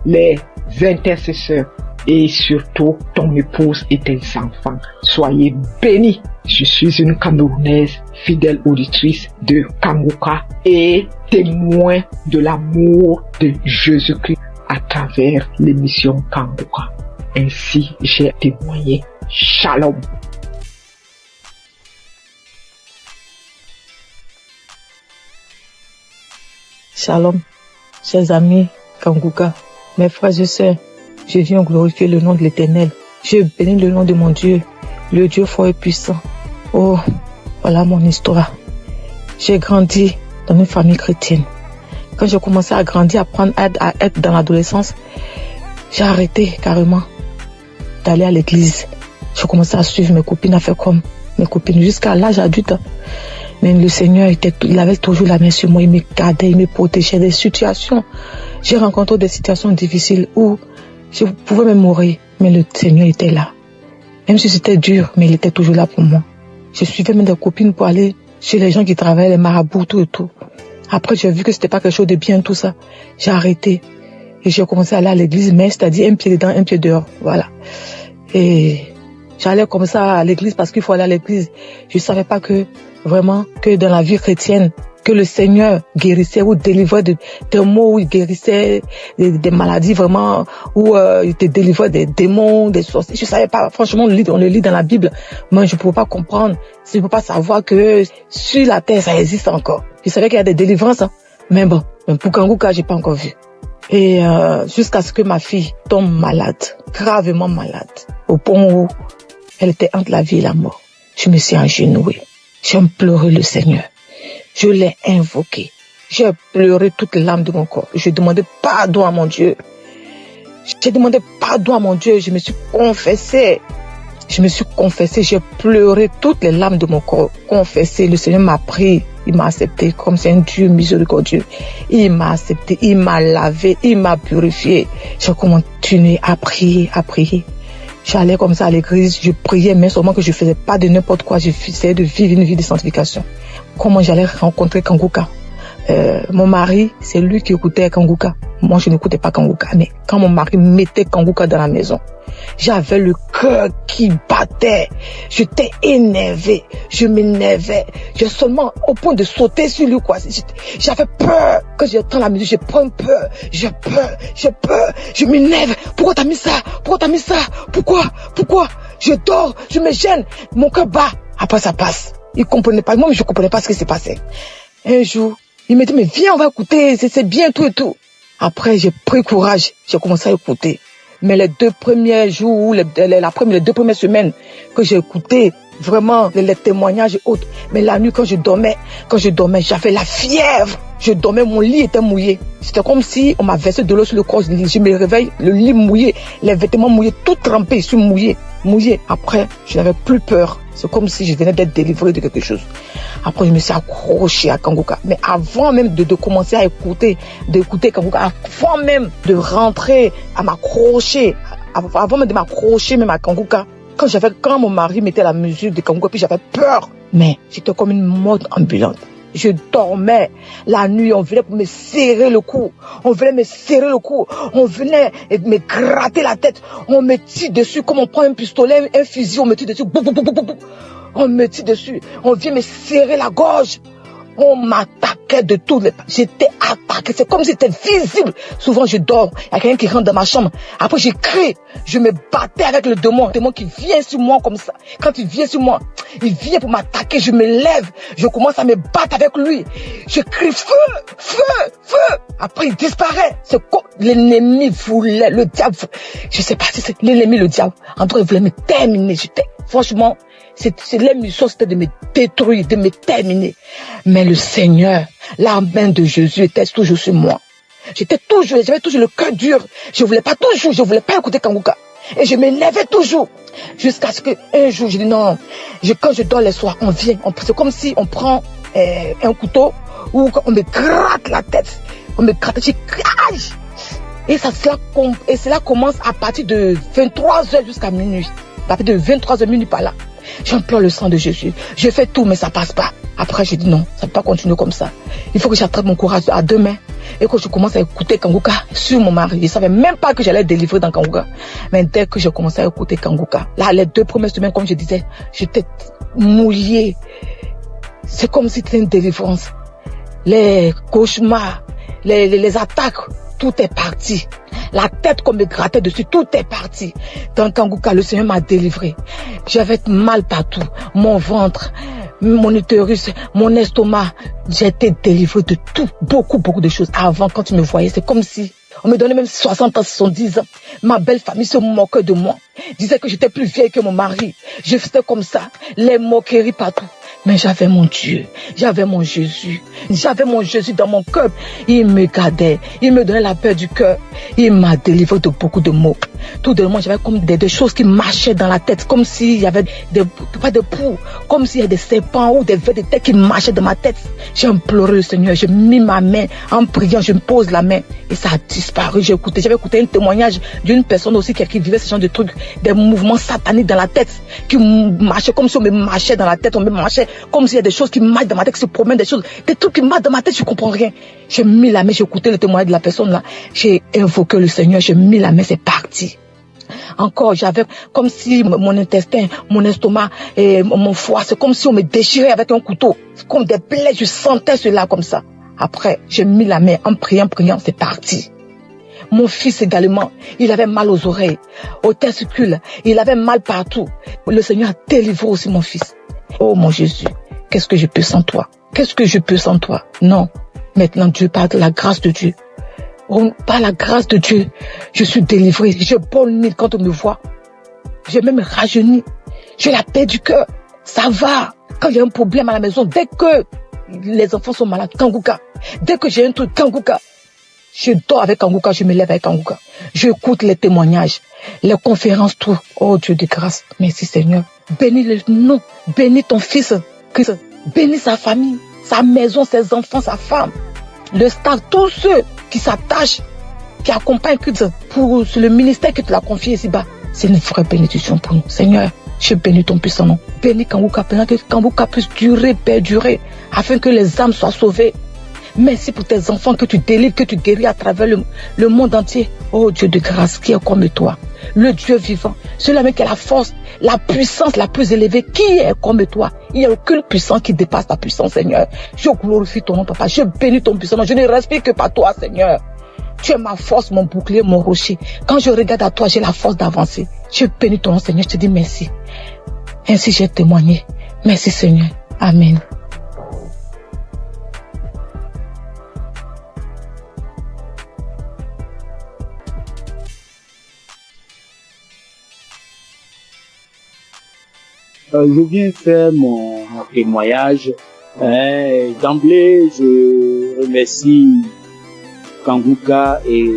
les intercesseurs et surtout ton épouse et tes enfants. Soyez bénis. Je suis une Camerounaise, fidèle auditrice de Kanguka et témoin de l'amour de Jésus-Christ à travers l'émission Kanguka. Ainsi, j'ai témoigné. Shalom. Shalom, chers amis Kanguka, mes frères et sœurs, je viens glorifier le nom de l'Éternel. Je bénis le nom de mon Dieu, le Dieu fort et puissant. Oh, voilà mon histoire. J'ai grandi dans une famille chrétienne. Quand j'ai commencé à grandir, à être dans l'adolescence, j'ai arrêté carrément d'aller à l'église. J'ai commencé à suivre mes copines, à faire comme mes copines jusqu'à l'âge adulte. Mais le Seigneur, il avait toujours la main sur moi, il me gardait, il me protégeait des situations. J'ai rencontré des situations difficiles où Je pouvais même mourir, mais le Seigneur était là. Même si c'était dur, mais il était toujours là pour moi. Je suivais même des copines pour aller chez les gens qui travaillaient, les marabouts, tout et tout. Après, j'ai vu que c'était pas quelque chose de bien, tout ça. J'ai arrêté. Et j'ai commencé à aller à l'église, mais c'est-à-dire un pied dedans, un pied dehors. Voilà. Et j'allais comme ça à l'église parce qu'il faut aller à l'église. Je savais pas que, vraiment, que dans la vie chrétienne, que le Seigneur guérissait ou délivrait des maux, où il guérissait des maladies vraiment, où il te délivrait des démons, des sorciers. Je savais pas, franchement, on le lit dans la Bible. Moi, je pouvais pas comprendre, je pouvais pas savoir que sur la terre, ça existe encore. Je savais qu'il y a des délivrances, hein. Mais bon, pour Kanguka, j'ai pas encore vu. Et jusqu'à ce que ma fille tombe malade, gravement malade, au point où elle était entre la vie et la mort. Je me suis agenouillée. J'ai pleuré le Seigneur. Je l'ai invoqué. J'ai pleuré toutes les larmes de mon corps. Je demandais pardon à mon Dieu. J'ai demandé pardon à mon Dieu. Je me suis confessée. J'ai pleuré toutes les larmes de mon corps. Confessé. Le Seigneur m'a pris. Il m'a accepté comme c'est un Dieu miséricordieux. Il m'a accepté. Il m'a lavé. Il m'a purifié. J'ai continué à prier, à prier. J'allais comme ça à l'église. Je priais, mais seulement que je faisais pas de n'importe quoi. Je essayais de vivre une vie de sanctification. Comment j'allais rencontrer Kanguka. Mon mari, c'est lui qui écoutait Kanguka. Moi, je n'écoutais pas Kanguka. Mais quand mon mari mettait Kanguka dans la maison, j'avais le cœur qui battait. J'étais énervé. Je m'énervais. J'ai seulement au point de sauter sur lui, quoi. J'avais peur. Quand j'entends la musique, je prends peur. J'ai peur. Je m'énerve. Pourquoi t'as mis ça? Pourquoi? Je dors. Je me gêne. Mon cœur bat. Après, ça passe. Il comprenait pas. Moi, je comprenais pas ce qui s'est passé. Un jour, il me dit, mais viens, on va écouter, c'est bien, tout et tout. Après, j'ai pris courage. J'ai commencé à écouter. Mais les 2 premiers jours, les 2 premières semaines que j'ai écouté, vraiment, les témoignages et autres. Mais la nuit, quand je dormais, j'avais la fièvre. Je dormais, mon lit était mouillé. C'était comme si on m'a versé de l'eau sur le corps. Je me réveille, le lit mouillé, les vêtements mouillés, tout trempé, je suis mouillé. Après, je n'avais plus peur. C'est comme si je venais d'être délivré de quelque chose. Après, je me suis accroché à Kanguka. Mais avant même de commencer à d'écouter Kanguka, avant même de rentrer à m'accrocher, avant même de m'accrocher même à Kanguka, quand mon mari mettait la musique de Kanguka, puis j'avais peur. Mais j'étais comme une mort ambulante. Je dormais. La nuit, on venait pour me serrer le cou. On venait me gratter la tête. On me tire dessus comme on prend un pistolet, un fusil, on me tire dessus. On me tire dessus. On vient me serrer la gorge. On m'attaquait de tous les... J'étais attaqué. C'est comme si c'était visible. Souvent, je dors. Il y a quelqu'un qui rentre dans ma chambre. Après, je crie. Je me battais avec le démon qui vient sur moi comme ça. Quand il vient sur moi, il vient pour m'attaquer. Je me lève. Je commence à me battre avec lui. Je crie feu. Après, il disparaît. C'est comme l'ennemi voulait, le diable. Je sais pas si c'est l'ennemi, le diable. En tout cas, il voulait me terminer. Franchement, l'émission, c'était de me détruire, de me terminer. Mais le Seigneur, la main de Jésus était toujours sur moi. J'avais toujours le cœur dur. Je voulais pas écouter Kanguka. Et je m'élevais toujours. Jusqu'à ce qu'un jour, je dis non. Quand je dors les soirs, on vient. C'est comme si on prend un couteau ou on me gratte la tête. Je crache. Et cela commence à partir de 23h jusqu'à minuit. À partir de 23h minuit par là. J'implore le sang de Jésus. Je fais tout, mais ça passe pas. Après, j'ai dit non, ça ne peut pas continuer comme ça. Il faut que j'attrape mon courage à 2 mains et que je commence à écouter Kanguka sur mon mari. Je ne savais même pas que j'allais délivrer dans Kanguka. Mais dès que j'ai commencé à écouter Kanguka, là, les 2 premières semaines, comme je disais, j'étais mouillée. C'est comme si c'était une délivrance. Les cauchemars, les attaques, tout est parti. La tête qu'on me grattait dessus, tout est parti. Dans Kanguka, le Seigneur m'a délivré. J'avais mal partout. Mon ventre, mon utérus, mon estomac. J'ai été délivré de tout. Beaucoup de choses. Avant, quand tu me voyais, c'est comme si on me donnait même 60 ans, 70 ans. Ma belle famille se moquait de moi. Disait que j'étais plus vieille que mon mari. Je faisais comme ça. Les moqueries partout. Mais j'avais mon Dieu, j'avais mon Jésus dans mon cœur. Il me gardait, il me donnait la paix du cœur. Il m'a délivré de beaucoup de maux. Tout de moi, j'avais comme des choses qui marchaient dans la tête, comme s'il y avait pas de poux, comme s'il y avait des serpents ou des vers de tête qui marchaient dans ma tête. J'ai imploré le Seigneur, j'ai mis ma main en priant, je me pose la main et ça a disparu. J'avais écouté un témoignage d'une personne aussi qui vivait ce genre de trucs, des mouvements sataniques dans la tête, qui marchaient comme si on me marchait dans la tête, on me marchait comme s'il y a des choses qui marchent dans ma tête, qui se promènent, des trucs qui marchent dans ma tête, je comprends rien. J'ai mis la main, j'ai écouté le témoignage de la personne là, j'ai invoqué le Seigneur, j'ai mis la main, c'est parti. Encore, j'avais comme si mon intestin, mon estomac et mon foie, c'est comme si on me déchirait avec un couteau. C'est comme des plaies, je sentais cela comme ça. Après, j'ai mis la main en priant, c'est parti. Mon fils également, il avait mal aux oreilles, aux testicules, il avait mal partout. Le Seigneur a délivré aussi mon fils. Oh mon Jésus, qu'est-ce que je peux sans toi? Qu'est-ce que je peux sans toi? Non, maintenant Dieu parle de la grâce de Dieu. Oh, par la grâce de Dieu, je suis délivré. Je bonne quand on me voit. J'ai même rajeuni. J'ai la paix du cœur. Ça va. Quand il y a un problème à la maison, dès que les enfants sont malades, Kangouka. Dès que j'ai un truc, Kangouka. Je dors avec Kangouka, je me lève avec Kangouka. J'écoute les témoignages, les conférences, tout. Oh Dieu de grâce. Merci Seigneur. Bénis le nom. Bénis ton fils. Bénis sa famille, sa maison, ses enfants, sa femme. Le staff, tous ceux qui s'attachent, qui accompagnent pour le ministère que tu l'as confié ici-bas. C'est une vraie bénédiction pour nous. Seigneur, je bénis ton puissant nom. Bénis Kangouka, que Kangouka puisse durer, perdurer, afin que les âmes soient sauvées. Merci pour tes enfants que tu délivres, que tu guéris à travers le monde entier. Oh Dieu de grâce, qui est comme toi, le Dieu vivant, celui qui a la force, la puissance la plus élevée, qui est comme toi. Il n'y a aucune puissance qui dépasse ta puissance, Seigneur. Je glorifie ton nom, Papa. Je bénis ton puissant nom. Je ne respire que par toi, Seigneur. Tu es ma force, mon bouclier, mon rocher. Quand je regarde à toi, j'ai la force d'avancer. Je bénis ton nom, Seigneur. Je te dis merci. Ainsi j'ai témoigné. Merci, Seigneur. Amen. Je viens faire mon témoignage. D'emblée, je remercie Kangouka et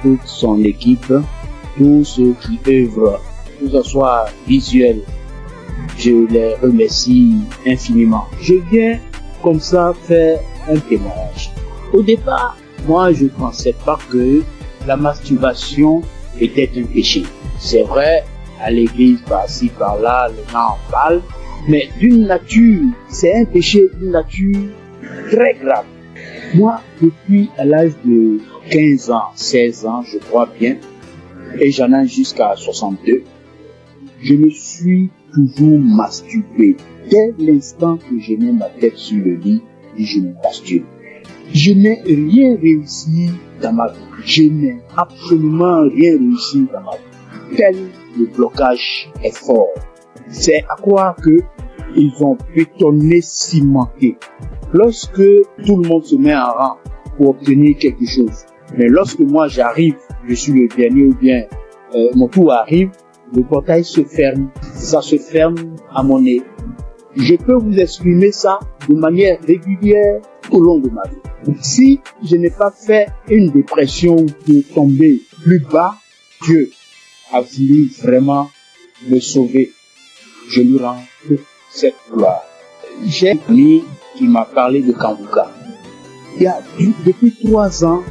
toute son équipe, tous ceux qui œuvrent, que ce soit visuel. Je les remercie infiniment. Je viens comme ça faire un témoignage. Au départ, moi, je ne pensais pas que la masturbation était un péché. C'est vrai, à l'église, par-ci, par-là, les gens en parlent, mais d'une nature, c'est un péché d'une nature très grave. Moi, depuis à l'âge de 15 ans, 16 ans, je crois bien, et j'en ai jusqu'à 62, je me suis toujours masturbé. Dès l'instant que je mets ma tête sur le lit, et je me masturbe. Je n'ai rien réussi dans ma vie. Je n'ai absolument rien réussi dans ma vie. Tel le blocage est fort. C'est à croire que ils ont bétonné, cimenté. Lorsque tout le monde se met en rang pour obtenir quelque chose, mais lorsque moi j'arrive, je suis le dernier ou bien mon tour arrive, le portail se ferme. Ça se ferme à mon nez. Je peux vous exprimer ça de manière régulière au long de ma vie. Si je n'ai pas fait une dépression ou de tomber plus bas, Dieu a voulu vraiment me sauver. Je lui rends toute cette gloire. J'ai un ami qui m'a parlé de Kangouka. Il y a depuis 3 ans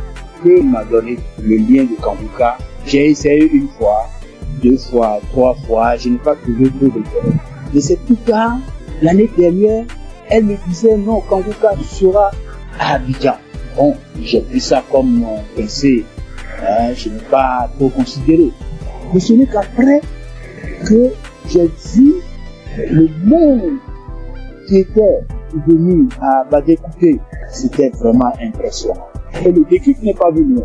qu'il m'a donné le lien de Kangouka. J'ai essayé 1 fois, 2 fois, 3 fois, je n'ai pas trouvé de l'intérêt. Mais c'est plus tard, l'année dernière, elle me disait non, Kangouka sera à Abidjan. Bon, j'ai pris ça comme mon pensée. Je n'ai pas trop considéré. Mais ce n'est qu'après que j'ai vu le monde qui était venu à Badécoupé. C'était vraiment impressionnant. Et le déclic n'est pas venu.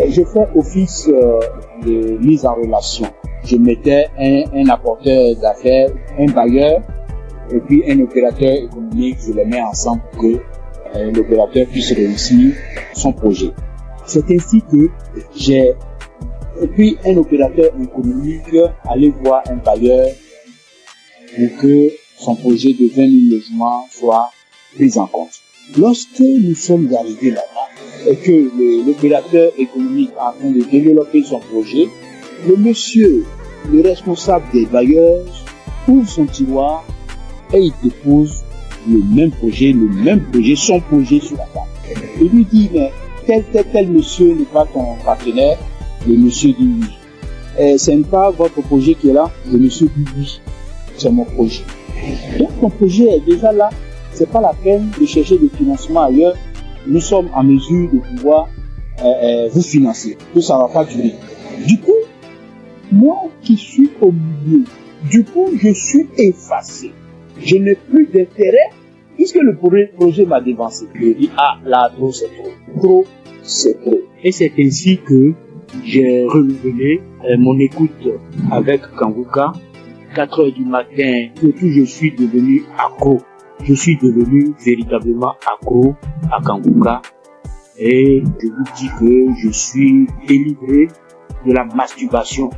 Je fais office de mise en relation. Je mettais un apporteur d'affaires, un bailleur, et puis un opérateur économique. Je les mets ensemble pour que l'opérateur puisse réussir son projet. C'est ainsi que j'ai, et puis un opérateur économique aller voir un bailleur pour que son projet de 20 000 logements soit pris en compte. Lorsque nous sommes arrivés là-bas et que l'opérateur économique est en train de développer son projet, le monsieur, le responsable des bailleurs, ouvre son tiroir et il dépose le même projet, son projet sur la table. Il lui dit, mais tel monsieur n'est pas ton partenaire. Le monsieur dit oui. Ce n'est pas votre projet qui est là. Le monsieur dit oui, c'est mon projet. Donc mon projet est déjà là. C'est pas la peine de chercher des financements ailleurs. Nous sommes en mesure de pouvoir vous financer. Tout ça va pas durer. Du coup, moi qui suis au milieu, je suis effacé. Je n'ai plus d'intérêt puisque le projet m'a dévancé. Je dis, là, trop, c'est trop. Trop, c'est trop. Et c'est ainsi que j'ai renouvelé mon écoute avec Kanguka. 4 heures du matin, surtout je suis devenu accro. Je suis devenu véritablement accro à Kanguka. Et je vous dis que je suis délivré de la masturbation.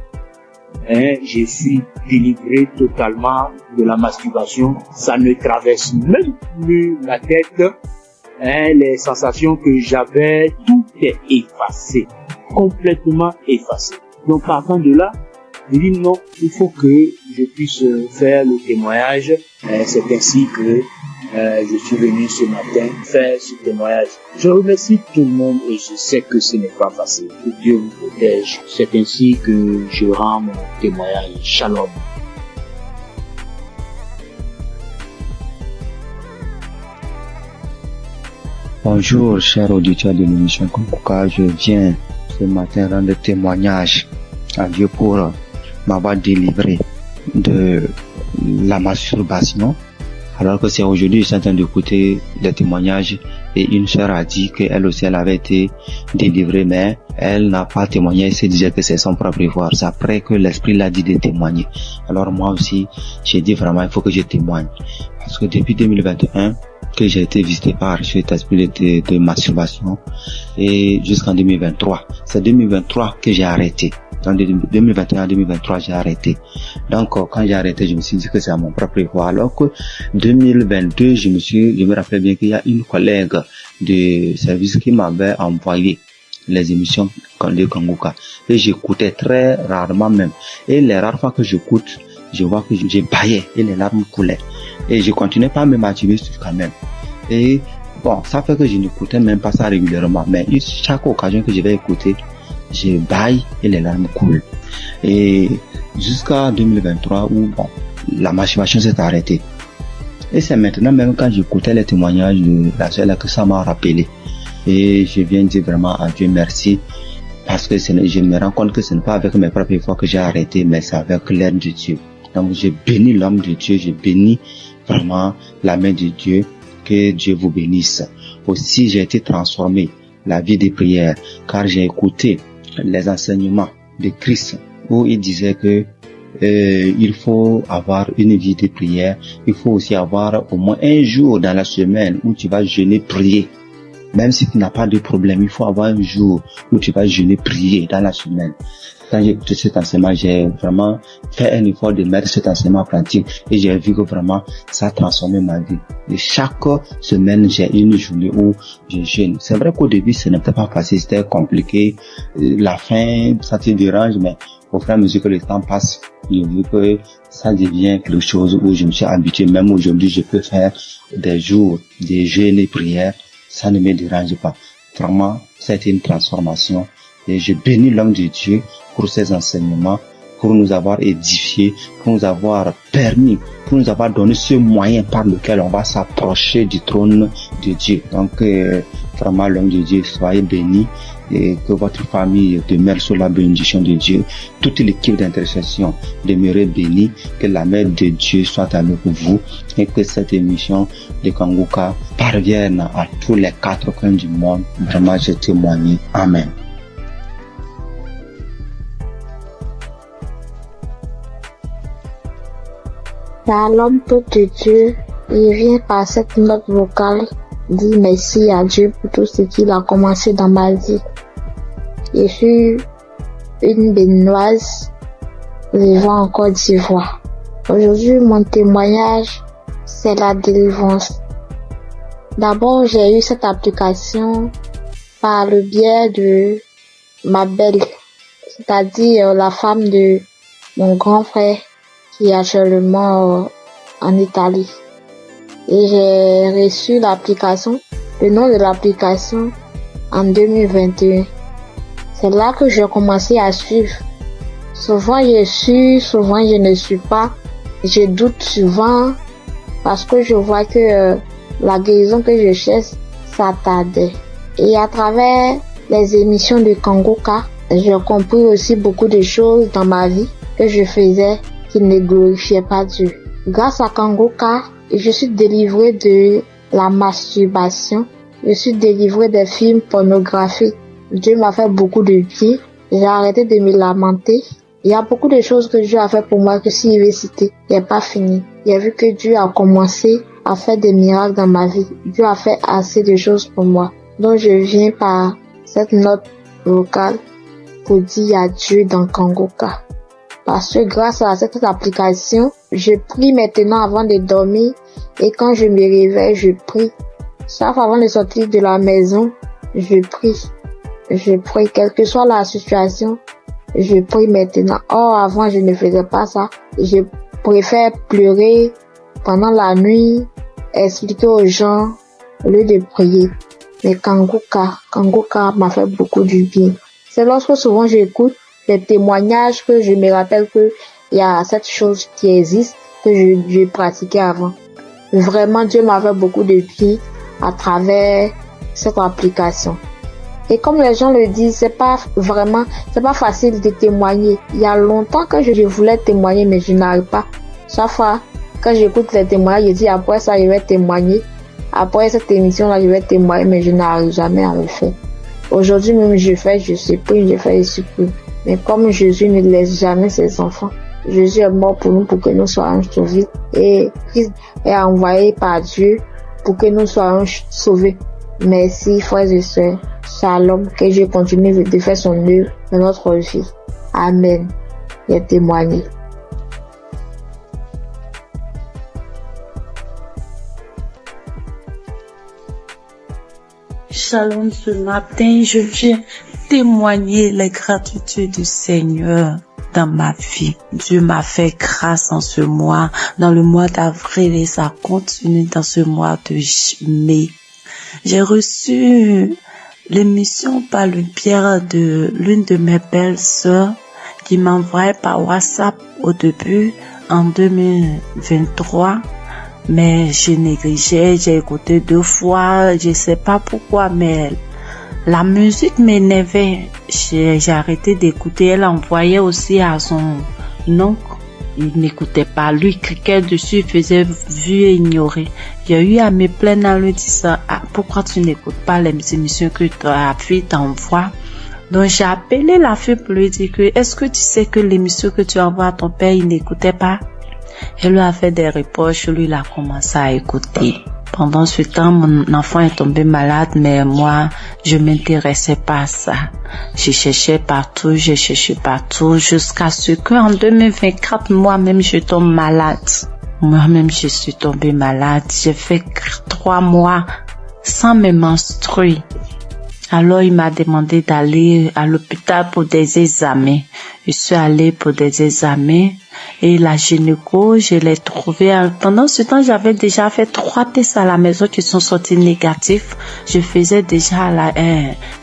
Je suis délivré totalement de la masturbation. Ça ne traverse même plus la tête. Les sensations que j'avais, tout est effacé. Complètement effacé. Donc partant de là, je dis non, il faut que je puisse faire le témoignage. C'est ainsi que je suis venu ce matin faire ce témoignage. Je remercie tout le monde et je sais que ce n'est pas facile. Que Dieu vous protège. C'est ainsi que je rends mon témoignage. Shalom. Bonjour, chers auditeurs de l'émission Kanguka. Je viens ce matin rendre témoignage à Dieu pour m'avoir délivré de la masturbation. Alors que c'est aujourd'hui, je suis en train d'écouter des témoignages et une sœur a dit qu'elle aussi, elle avait été délivrée, mais elle n'a pas témoigné, elle se disait que c'est son propre pouvoir. C'est après que l'Esprit l'a dit de témoigner. Alors moi aussi, j'ai dit vraiment, il faut que je témoigne. Parce que depuis 2021, que j'ai été visité par cet esprit de masturbation et jusqu'en 2023. C'est 2023 que j'ai arrêté. En 2021-2023, j'ai arrêté. Donc, quand j'ai arrêté, je me suis dit que c'est à mon propre pouvoir. Alors que 2022, je me rappelle bien qu'il y a une collègue de service qui m'avait envoyé les émissions de Kanguka. Et j'écoutais très rarement même. Et les rares fois que j'écoute, je vois que j'ai baillé et les larmes coulaient. Et je continuais pas à me masturber quand même. Et bon, ça fait que je n'écoutais même pas ça régulièrement. Mais chaque occasion que je vais écouter, je baille et les larmes coulent. Et jusqu'à 2023 où bon, la masturbation s'est arrêtée. Et c'est maintenant même quand j'écoutais les témoignages de la soeur que ça m'a rappelé. Et je viens dire vraiment à Dieu merci. Parce que je me rends compte que ce n'est pas avec mes propres efforts que j'ai arrêté, mais c'est avec l'aide de Dieu. Donc je bénis l'homme de Dieu, je bénis vraiment la main de Dieu, que Dieu vous bénisse. Aussi j'ai été transformé, la vie de prière, car j'ai écouté les enseignements de Christ, où il disait que il faut avoir une vie de prière, il faut aussi avoir au moins un jour dans la semaine où tu vas jeûner, prier. Même si tu n'as pas de problème, il faut avoir un jour où tu vas jeûner, prier dans la semaine. Quand j'ai écouté cet enseignement, j'ai vraiment fait un effort de mettre cet enseignement en pratique et j'ai vu que vraiment ça a transformé ma vie. Et chaque semaine, j'ai une journée où je jeûne. C'est vrai qu'au début, ce n'était pas facile, c'était compliqué. La faim, ça te dérange, mais au fur et à mesure que le temps passe, j'ai vu que ça devient quelque chose où je me suis habitué. Même aujourd'hui, je peux faire des jours de jeûne et prière. Ça ne me dérange pas. Vraiment, c'était une transformation. Et je bénis l'homme de Dieu pour ses enseignements, pour nous avoir édifiés, pour nous avoir permis, pour nous avoir donné ce moyen par lequel on va s'approcher du trône de Dieu. Donc, vraiment, l'homme de Dieu, soyez bénis et que votre famille demeure sous la bénédiction de Dieu. Toute l'équipe d'intercession demeure bénie, que la main de Dieu soit avec vous et que cette émission de Kanguka parvienne à tous les 4 coins du monde. Vraiment, je témoigne. Amen. L'homme de Dieu, il vient par cette note vocale dire merci à Dieu pour tout ce qu'il a commencé dans ma vie. Je suis une béninoise vivant en Côte d'Ivoire. Aujourd'hui, mon témoignage, c'est la délivrance. D'abord, j'ai eu cette application par le biais de ma belle. c'est-à-dire la femme de mon grand frère qui est actuellement en Italie. Et j'ai reçu l'application, le nom de l'application en 2021. C'est là que j'ai commencé à suivre. Souvent je suis, souvent je ne suis pas. Je doute souvent parce que je vois que la guérison que je cherche, ça tardait. Et à travers les émissions de Kangoka, j'ai compris aussi beaucoup de choses dans ma vie que je faisais qui ne glorifiaient pas Dieu. Grâce à Kangoka, je suis délivrée de la masturbation. Je suis délivrée des films pornographiques. Dieu m'a fait beaucoup de bien. J'ai arrêté de me lamenter. Il y a beaucoup de choses que Dieu a fait pour moi que s'il veut citer, il n'est pas fini. J'ai vu que Dieu a commencé à faire des miracles dans ma vie. Dieu a fait assez de choses pour moi. Donc je viens par cette note vocale pour dire adieu dans Kangoka. Parce que grâce à cette application, je prie maintenant avant de dormir et quand je me réveille, je prie. Chaque fois avant de sortir de la maison, je prie. Je prie, quelle que soit la situation, je prie maintenant. Or, avant, je ne faisais pas ça. Je préfère pleurer pendant la nuit, expliquer aux gens au lieu de prier. Mais Kangoka m'a fait beaucoup du bien. C'est lorsque souvent j'écoute des témoignages que je me rappelle que il y a cette chose qui existe que je pratiquais avant. Vraiment, Dieu m'a fait beaucoup de bien à travers cette application. Et comme les gens le disent, c'est pas facile de témoigner. Il y a longtemps que je voulais témoigner, mais je n'arrive pas. Chaque fois, quand j'écoute les témoignages, je dis après ça, je vais témoigner. Après cette émission-là, je vais témoigner, mais je n'arrive jamais à le faire. Aujourd'hui même, je supplie, je fais, je supplie. Mais comme Jésus ne laisse jamais ses enfants, Jésus est mort pour nous, pour que nous soyons sauvés. Et Christ est envoyé par Dieu pour que nous soyons sauvés. Merci, frères et sœurs. Shalom, que Dieu continue de faire son œuvre dans notre vie. Amen. J'ai témoigné. Shalom, ce matin, je viens témoigner les gratitudes du Seigneur dans ma vie. Dieu m'a fait grâce en ce mois, dans le mois d'avril, et ça continue dans ce mois de mai. J'ai reçu l'émission par le biais de l'une de mes belles sœurs qui m'envoyait par WhatsApp au début en 2023. Mais je négligeais, j'ai écouté 2 fois, je sais pas pourquoi, mais la musique m'énervait. J'ai arrêté d'écouter. Elle envoyait aussi à son oncle. Il n'écoutait pas. Lui, cliquait dessus, il faisait vu et ignorer. J'ai eu à me plaindre en lui disant, pourquoi tu n'écoutes pas les émissions que ta fille t'envoie? Donc, j'ai appelé la fille pour lui dire que, est-ce que tu sais que l'émission que tu envoies à ton père, il n'écoutait pas? Elle lui a fait des reproches, lui, il a commencé à écouter. Pendant ce temps, mon enfant est tombé malade, mais moi, je m'intéressais pas à ça. J'ai cherché partout, jusqu'à ce qu'en 2024, moi-même, je tombe malade. Moi-même, je suis tombée malade. J'ai fait 3 mois sans me menstruer. Alors, il m'a demandé d'aller à l'hôpital pour des examens. Je suis allée pour des examens et la gynéco, je l'ai trouvée. Pendant ce temps, j'avais déjà fait 3 tests à la maison qui sont sortis négatifs. Je faisais déjà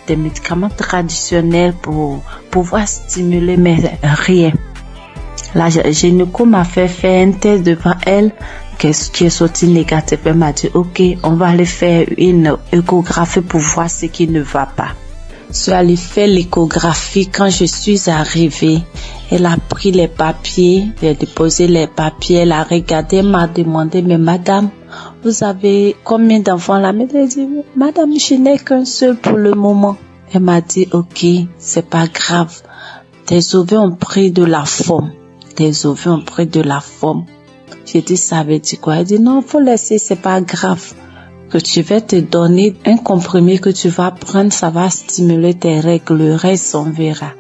des médicaments traditionnels pour pouvoir stimuler, mais rien. La gynéco m'a fait faire un test devant elle qui est sorti négatif. Elle m'a dit, ok, on va aller faire une échographie pour voir ce qui ne va pas. Je suis allée faire l'échographie. Quand je suis arrivée, elle a pris les papiers, elle a déposé les papiers, elle a regardé, elle m'a demandé, mais madame, vous avez combien d'enfants là? Mais elle a dit, madame, je n'ai qu'un seul pour le moment. Elle m'a dit, ok, c'est pas grave. Tes ovaires ont pris de la forme. J'ai dit, ça veut dire quoi? Elle dit, non, faut laisser, c'est pas grave. Que tu vas te donner un comprimé que tu vas prendre, ça va stimuler tes règles, le reste on verra.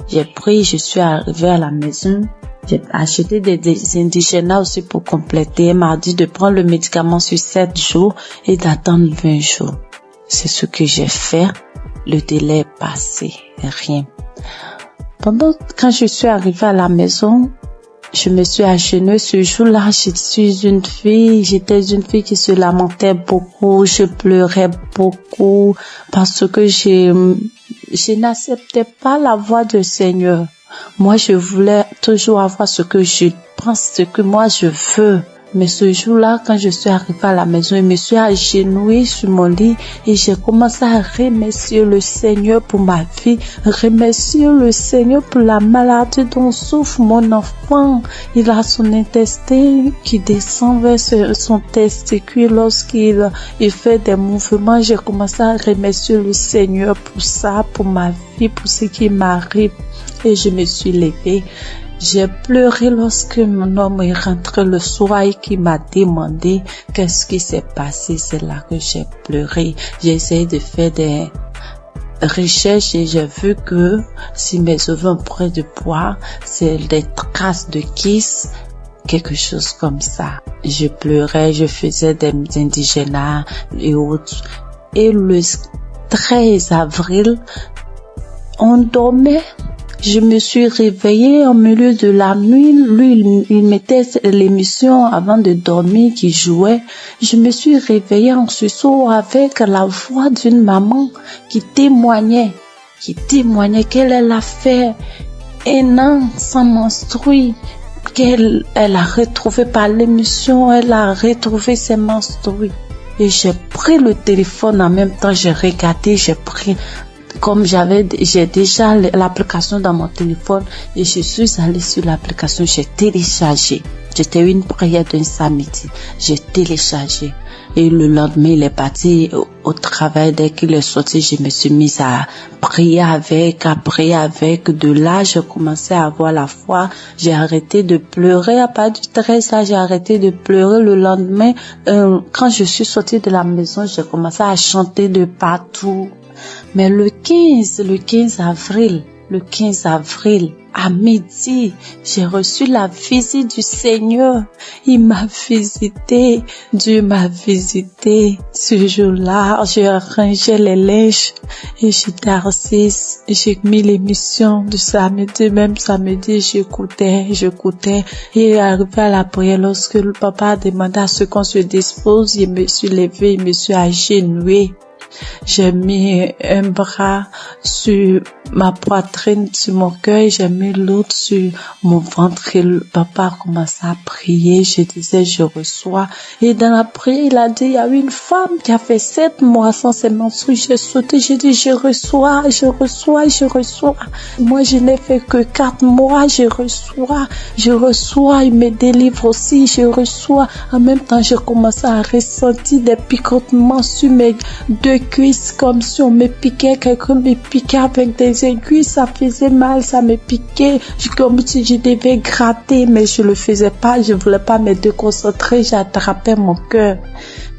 J'ai pris, je suis arrivée à la maison, j'ai acheté des indigènes aussi pour compléter. Elle m'a dit de prendre le médicament sur 7 jours et d'attendre 20 jours. C'est ce que j'ai fait. Le délai est passé, rien. Quand je suis arrivée à la maison, je me suis agenouillée. Ce jour-là, j'étais une fille qui se lamentait beaucoup, je pleurais beaucoup parce que je n'acceptais pas la voix du Seigneur. Moi, je voulais toujours avoir ce que je pense, ce que moi je veux. Mais ce jour-là, quand je suis arrivée à la maison, je me suis agenouillée sur mon lit et j'ai commencé à remercier le Seigneur pour ma vie, remercier le Seigneur pour la maladie dont souffre mon enfant. Il a son intestin qui descend vers son testicule lorsqu'il fait des mouvements. J'ai commencé à remercier le Seigneur pour ça, pour ma vie, pour ce qui m'arrive. Et je me suis levée. J'ai pleuré lorsque mon homme est rentré le soir et qui m'a demandé qu'est-ce qui s'est passé. C'est là que j'ai pleuré. J'ai essayé de faire des recherches et j'ai vu que si mes œufs ont pris de poids, c'est des traces de kiss, quelque chose comme ça. Je pleurais, je faisais des indigénats et autres. Et le 13 avril, on dormait. Je me suis réveillée au milieu de la nuit. Lui, il mettait l'émission avant de dormir qui jouait. Je me suis réveillée en sursaut avec la voix d'une maman qui témoignait qu'elle a fait un an sans menstruer, qu'elle a retrouvé par l'émission, elle a retrouvé ses menstrues. Et j'ai pris le téléphone en même temps, j'ai regardé, comme j'ai déjà l'application dans mon téléphone et je suis allée sur l'application, j'ai téléchargé. C'était une prière d'un samedi. J'ai téléchargé. Et le lendemain, il est parti au travail. Dès qu'il est sorti, je me suis mise à prier avec. De là, j'ai commencé à avoir la foi. J'ai arrêté de pleurer. À partir du 13 là, j'ai arrêté de pleurer. Le lendemain, quand je suis sortie de la maison, j'ai commencé à chanter de partout. Mais le 15 avril, à midi, j'ai reçu la visite du Seigneur. Il m'a visité. Dieu m'a visité. Ce jour-là, j'ai rangé les linges et j'étais assise. J'ai mis l'émission du samedi. Même samedi, j'écoutais. Et arrivé à la prière, lorsque le papa a demandé à ce qu'on se dispose, je me suis levée, je me suis agenouillée. J'ai mis un bras sur ma poitrine, sur mon cœur, j'ai mis l'autre sur mon ventre et le papa a commencé à prier. Je disais, je reçois. Et dans la prière, il a dit, il y a une femme qui a fait 7 mois sans ses menstrues. J'ai sauté, j'ai dit, je reçois. Moi, je n'ai fait que 4 mois, je reçois. Il me délivre aussi, je reçois. En même temps, j'ai commencé à ressentir des picotements sur mes 2 cuisses, comme si on me piquait, quelqu'un me piquait avec des aiguilles, ça faisait mal, ça me piquait, comme si je devais gratter, mais je le faisais pas, je voulais pas me déconcentrer, j'attrapais mon cœur.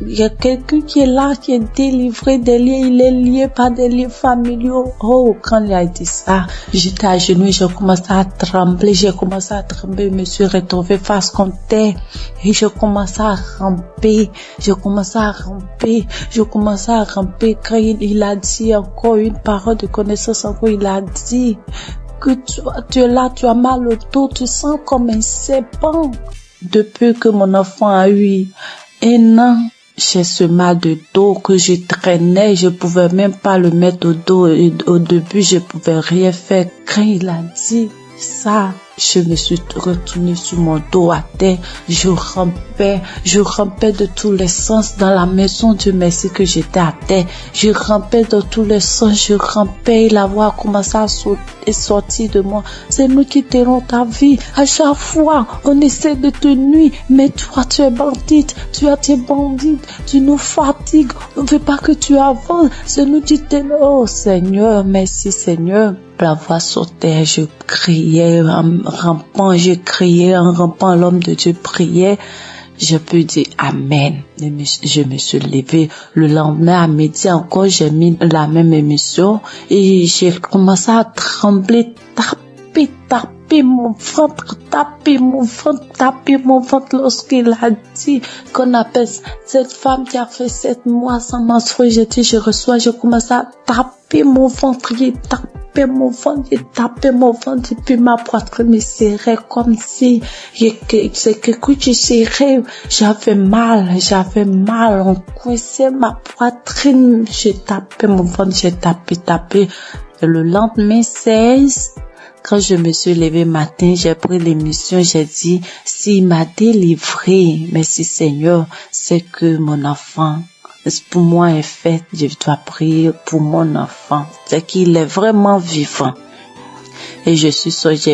Il y a quelqu'un qui est là, qui est délivré des liens, il est lié par des liens familiaux. Oh, quand il a dit ça, j'étais à genoux, j'ai commencé à trembler, je me suis retrouvée face contre terre et je commençais à ramper, quand il a dit encore une parole de connaissance, encore il a dit que tu es là, tu as mal au dos, tu sens comme un serpent. Depuis que mon enfant a eu 1 an, j'ai ce mal de dos que je traînais, je pouvais même pas le mettre au dos et au début je pouvais rien faire. Quand il a dit ça, je me suis retournée sur mon dos à terre, je rampais de tous les sens dans la maison. Dieu merci que j'étais à terre, je rampais dans tous les sens, et la voix a commencé à sortir de moi. C'est nous qui tenons ta vie. À chaque fois, on essaie de te nuire, mais toi, tu es bandite, tu nous fatigues, on ne veut pas que tu avances, c'est nous qui tenons. Oh Seigneur, merci Seigneur. La voix sautait, je criais en rampant, l'homme de Dieu priait. Je peux dire Amen. Je me suis levée. Le lendemain à midi encore, j'ai mis la même émission et j'ai commencé à trembler, taper mon ventre lorsqu'il a dit qu'on appelle cette femme qui a fait 7 mois sans menstruer. J'ai dit je reçois, je commence à taper mon ventre, tapé mon ventre, et puis ma poitrine me serrait comme si c'est que tu serrais. J'avais mal, on coinçait ma poitrine, j'ai tapé mon ventre, j'ai tapé. Et le lendemain 16, quand je me suis levée matin, j'ai pris l'émission, j'ai dit, s'il m'a délivré, merci Seigneur, c'est que mon enfant, pour moi est fait, je dois prier pour mon enfant, c'est qu'il est vraiment vivant. Et j'ai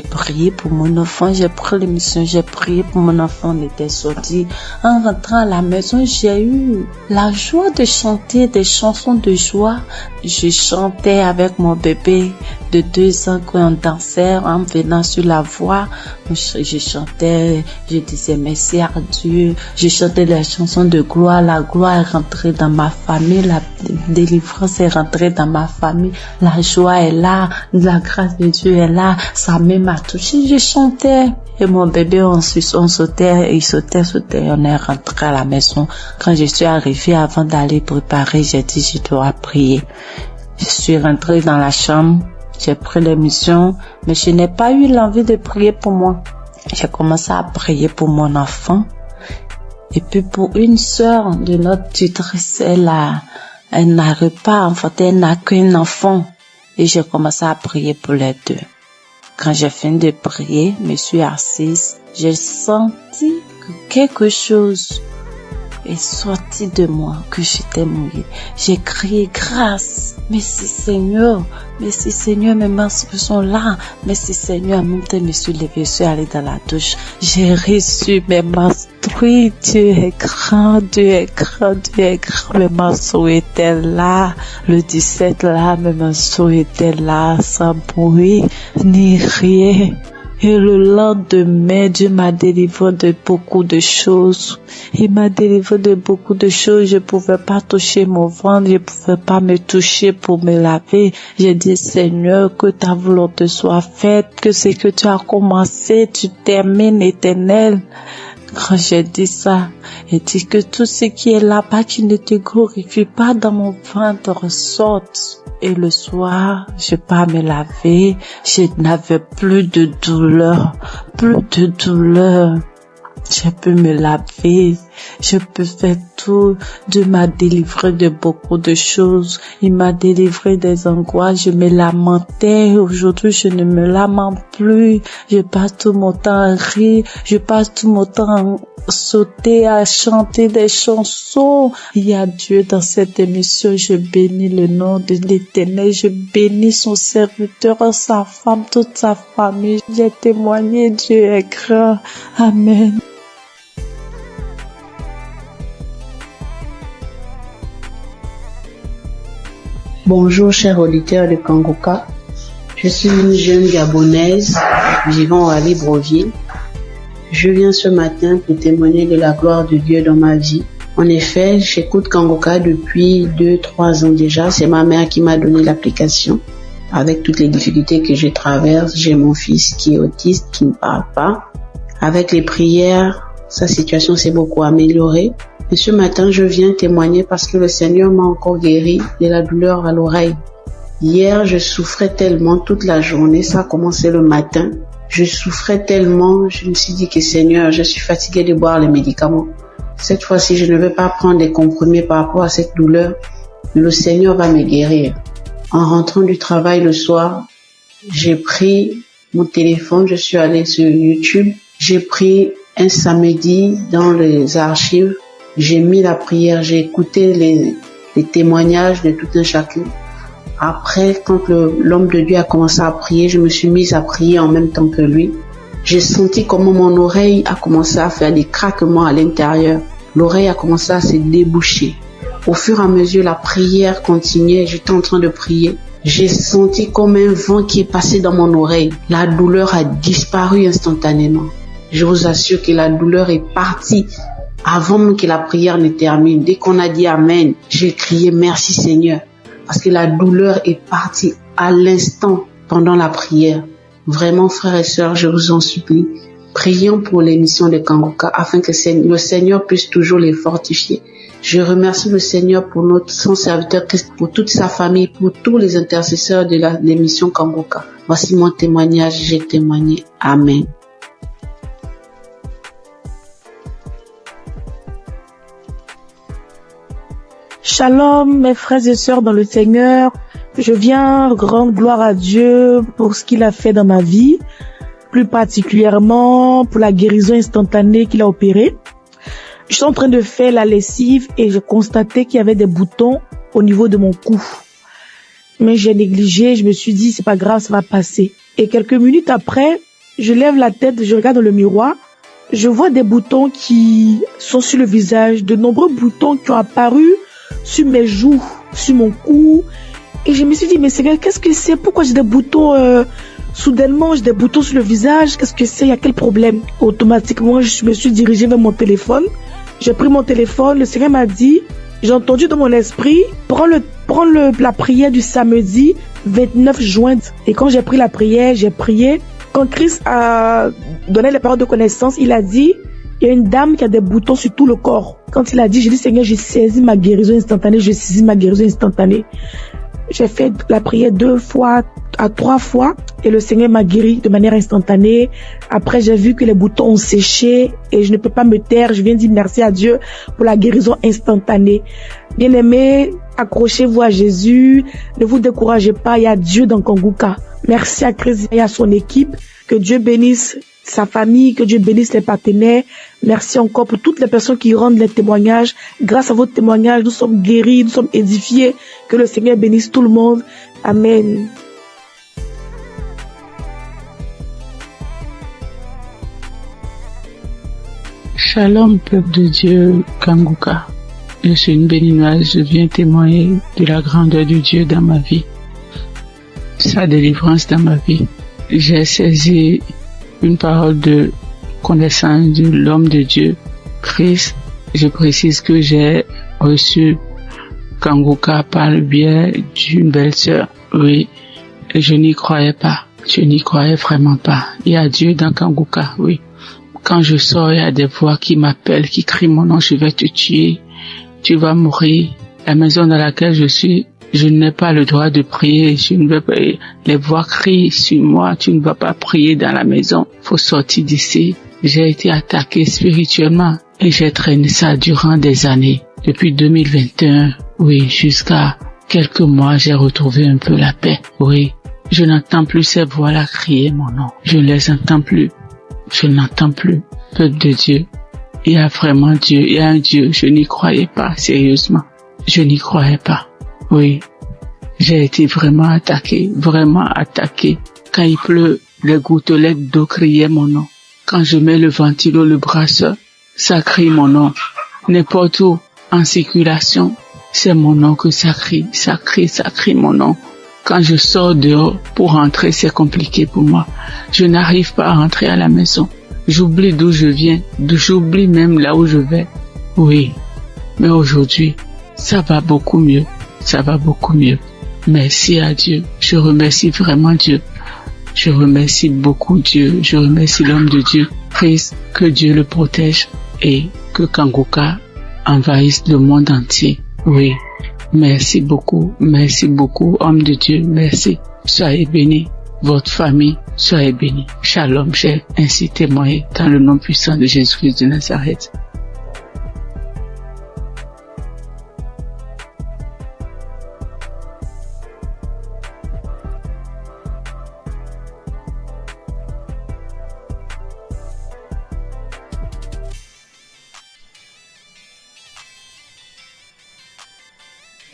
prié pour mon enfant, j'ai pris l'émission, j'ai prié pour mon enfant, on était sorti. En rentrant à la maison, j'ai eu la joie de chanter des chansons de joie. Je chantais avec mon bébé de 2 ans quand on dansait en venant sur la voie. Je chantais, je disais merci à Dieu. Je chantais les chansons de gloire. La gloire est rentrée dans ma famille, la délivrance est rentrée dans ma famille. La joie est là, la grâce de Dieu est là. Sa main m'a touché, je chantais. Et mon bébé, on sautait, il sautait, on est rentré à la maison. Quand je suis arrivée, avant d'aller préparer, j'ai dit, je dois prier. Je suis rentrée dans la chambre, j'ai pris l'émission, mais je n'ai pas eu l'envie de prier pour moi. J'ai commencé à prier pour mon enfant. Et puis pour une sœur de notre tutrice, elle n'arrive pas à enfanter, elle n'a qu'un enfant. Et j'ai commencé à prier pour les deux. Quand j'ai fini de prier, je me suis assise, j'ai senti que quelque chose est sorti de moi, que j'étais mouillée. J'ai crié grâce. Merci Seigneur, mes menstrues sont là. Merci Seigneur, en même temps, je me suis levée, je suis allée dans la douche. J'ai reçu mes menstrues, Dieu est grand, mes menstrues étaient là. Le 17 là, mes menstrues étaient là, sans bruit, ni rien. Et le lendemain, Dieu m'a délivré de beaucoup de choses. Il m'a délivré de beaucoup de choses. Je pouvais pas toucher mon ventre, je pouvais pas me toucher pour me laver. J'ai dit, Seigneur, que ta volonté soit faite, que ce que tu as commencé, tu termines, Éternel. Quand j'ai dit ça, il dit que tout ce qui est là-bas qui ne te glorifie pas dans mon ventre sorte. Et le soir, je pas me laver, je n'avais plus de douleur. Je peux me laver, je peux faire tout. Dieu m'a délivré de beaucoup de choses. Il m'a délivré des angoisses. Je me lamentais. Aujourd'hui, je ne me lamente plus. Je passe tout mon temps à rire. Je passe tout mon temps à sauter, à chanter des chansons. Il y a Dieu dans cette émission. Je bénis le nom de l'Éternel. Je bénis son serviteur, sa femme, toute sa famille. J'ai témoigné. Dieu est grand. Amen. Bonjour chers auditeurs de Kangoka, je suis une jeune Gabonaise vivant à Libreville. Je viens ce matin pour témoigner de la gloire de Dieu dans ma vie. En effet, j'écoute Kangoka depuis 2-3 ans déjà. C'est ma mère qui m'a donné l'application. Avec toutes les difficultés que je traverse, j'ai mon fils qui est autiste, qui ne parle pas. Avec les prières, sa situation s'est beaucoup améliorée. Et ce matin, je viens témoigner parce que le Seigneur m'a encore guéri de la douleur à l'oreille. Hier, je souffrais tellement toute la journée, ça a commencé le matin. Je souffrais tellement, je me suis dit que Seigneur, je suis fatiguée de boire les médicaments. Cette fois-ci, je ne vais pas prendre des comprimés par rapport à cette douleur. Le Seigneur va me guérir. En rentrant du travail le soir, j'ai pris mon téléphone, je suis allée sur YouTube. J'ai pris un samedi dans les archives. J'ai mis la prière, j'ai écouté les témoignages de tout un chacun. Après, quand l'homme de Dieu a commencé à prier, je me suis mise à prier en même temps que lui. J'ai senti comment mon oreille a commencé à faire des craquements à l'intérieur. L'oreille a commencé à se déboucher. Au fur et à mesure, la prière continuait. J'étais en train de prier. J'ai senti comme un vent qui est passé dans mon oreille. La douleur a disparu instantanément. Je vous assure que la douleur est partie avant même que la prière ne termine. Dès qu'on a dit Amen, j'ai crié merci Seigneur. Parce que la douleur est partie à l'instant pendant la prière. Vraiment, frères et sœurs, je vous en supplie, Prions pour les missions de Kanguka afin que le Seigneur puisse toujours les fortifier. Je remercie le Seigneur pour son serviteur Christ, pour toute sa famille, pour tous les intercesseurs de l'émission Kanguka. Voici mon témoignage, j'ai témoigné. Amen. Shalom, mes frères et sœurs dans le Seigneur. Je viens rendre gloire à Dieu pour ce qu'il a fait dans ma vie, plus particulièrement pour la guérison instantanée qu'il a opérée. Je suis en train de faire la lessive et j'ai constaté qu'il y avait des boutons au niveau de mon cou. Mais j'ai négligé, je me suis dit c'est pas grave, ça va passer. Et quelques minutes après, je lève la tête, je regarde dans le miroir, je vois des boutons qui sont sur le visage, de nombreux boutons qui ont apparu sur mes joues, sur mon cou. Et je me suis dit, mais Seigneur, qu'est-ce que c'est? Pourquoi j'ai des boutons soudainement, j'ai des boutons sur le visage? Qu'est-ce que c'est? Il y a quel problème? Automatiquement, je me suis dirigée vers mon téléphone. J'ai pris mon téléphone, le Seigneur m'a dit, j'ai entendu dans mon esprit, prends la prière du samedi 29 juin. Et quand j'ai pris la prière, j'ai prié. Quand Christ a donné les paroles de connaissance, il a dit, il y a une dame qui a des boutons sur tout le corps. Quand il a dit, j'ai dit, Seigneur, j'ai saisi ma guérison instantanée, j'ai saisi ma guérison instantanée. J'ai fait la prière 2 fois à 3 fois et le Seigneur m'a guéri de manière instantanée. Après, j'ai vu que les boutons ont séché et je ne peux pas me taire. Je viens dire merci à Dieu pour la guérison instantanée. Bien-aimés, accrochez-vous à Jésus. Ne vous découragez pas. Il y a Dieu dans Kanguka. Merci à Christ et à son équipe. Que Dieu bénisse sa famille, que Dieu bénisse les partenaires. Merci encore pour toutes les personnes qui rendent les témoignages. Grâce à votre témoignage, nous sommes guéris, nous sommes édifiés. Que le Seigneur bénisse tout le monde. Amen. Shalom, peuple de Dieu, Kanguka. Je suis une béninoise, je viens témoigner de la grandeur de Dieu dans ma vie. Sa délivrance dans ma vie. J'ai saisi une parole de connaissance de l'homme de Dieu, Christ. Je précise que j'ai reçu Kanguka par le biais d'une belle-sœur. Oui, je n'y croyais pas. Je n'y croyais vraiment pas. Il y a Dieu dans Kanguka, oui. Quand je sors, il y a des voix qui m'appellent, qui crient mon nom, je vais te tuer, tu vas mourir. La maison dans laquelle je suis, je n'ai pas le droit de prier, je ne veux pas. Les voix crient sur moi, tu ne vas pas prier dans la maison, faut sortir d'ici. J'ai été attaqué spirituellement et j'ai traîné ça durant des années. Depuis 2021, oui, jusqu'à quelques mois, j'ai retrouvé un peu la paix. Oui, je n'entends plus ces voix-là crier mon nom. Je ne les entends plus. Je n'entends plus. Peuple de Dieu, il y a vraiment Dieu, il y a un Dieu. Je n'y croyais pas, sérieusement. Je n'y croyais pas. Oui, j'ai été vraiment attaqué. Quand il pleut, les gouttelettes d'eau criaient mon nom. Quand je mets le ventilo, le brasseur, ça crie mon nom. N'importe où, en circulation, c'est mon nom que ça crie mon nom. Quand je sors dehors pour rentrer, c'est compliqué pour moi. Je n'arrive pas à rentrer à la maison. J'oublie d'où je viens, j'oublie même là où je vais. Oui, mais aujourd'hui, ça va beaucoup mieux. Merci à Dieu. Je remercie vraiment Dieu. Je remercie beaucoup Dieu. Je remercie l'homme de Dieu. Christ, que Dieu le protège et que Kanguka envahisse le monde entier. Oui. Merci beaucoup, homme de Dieu, merci. Soyez bénis, votre famille, soyez bénis. Shalom, j'ai ainsi témoigné dans le nom puissant de Jésus-Christ de Nazareth.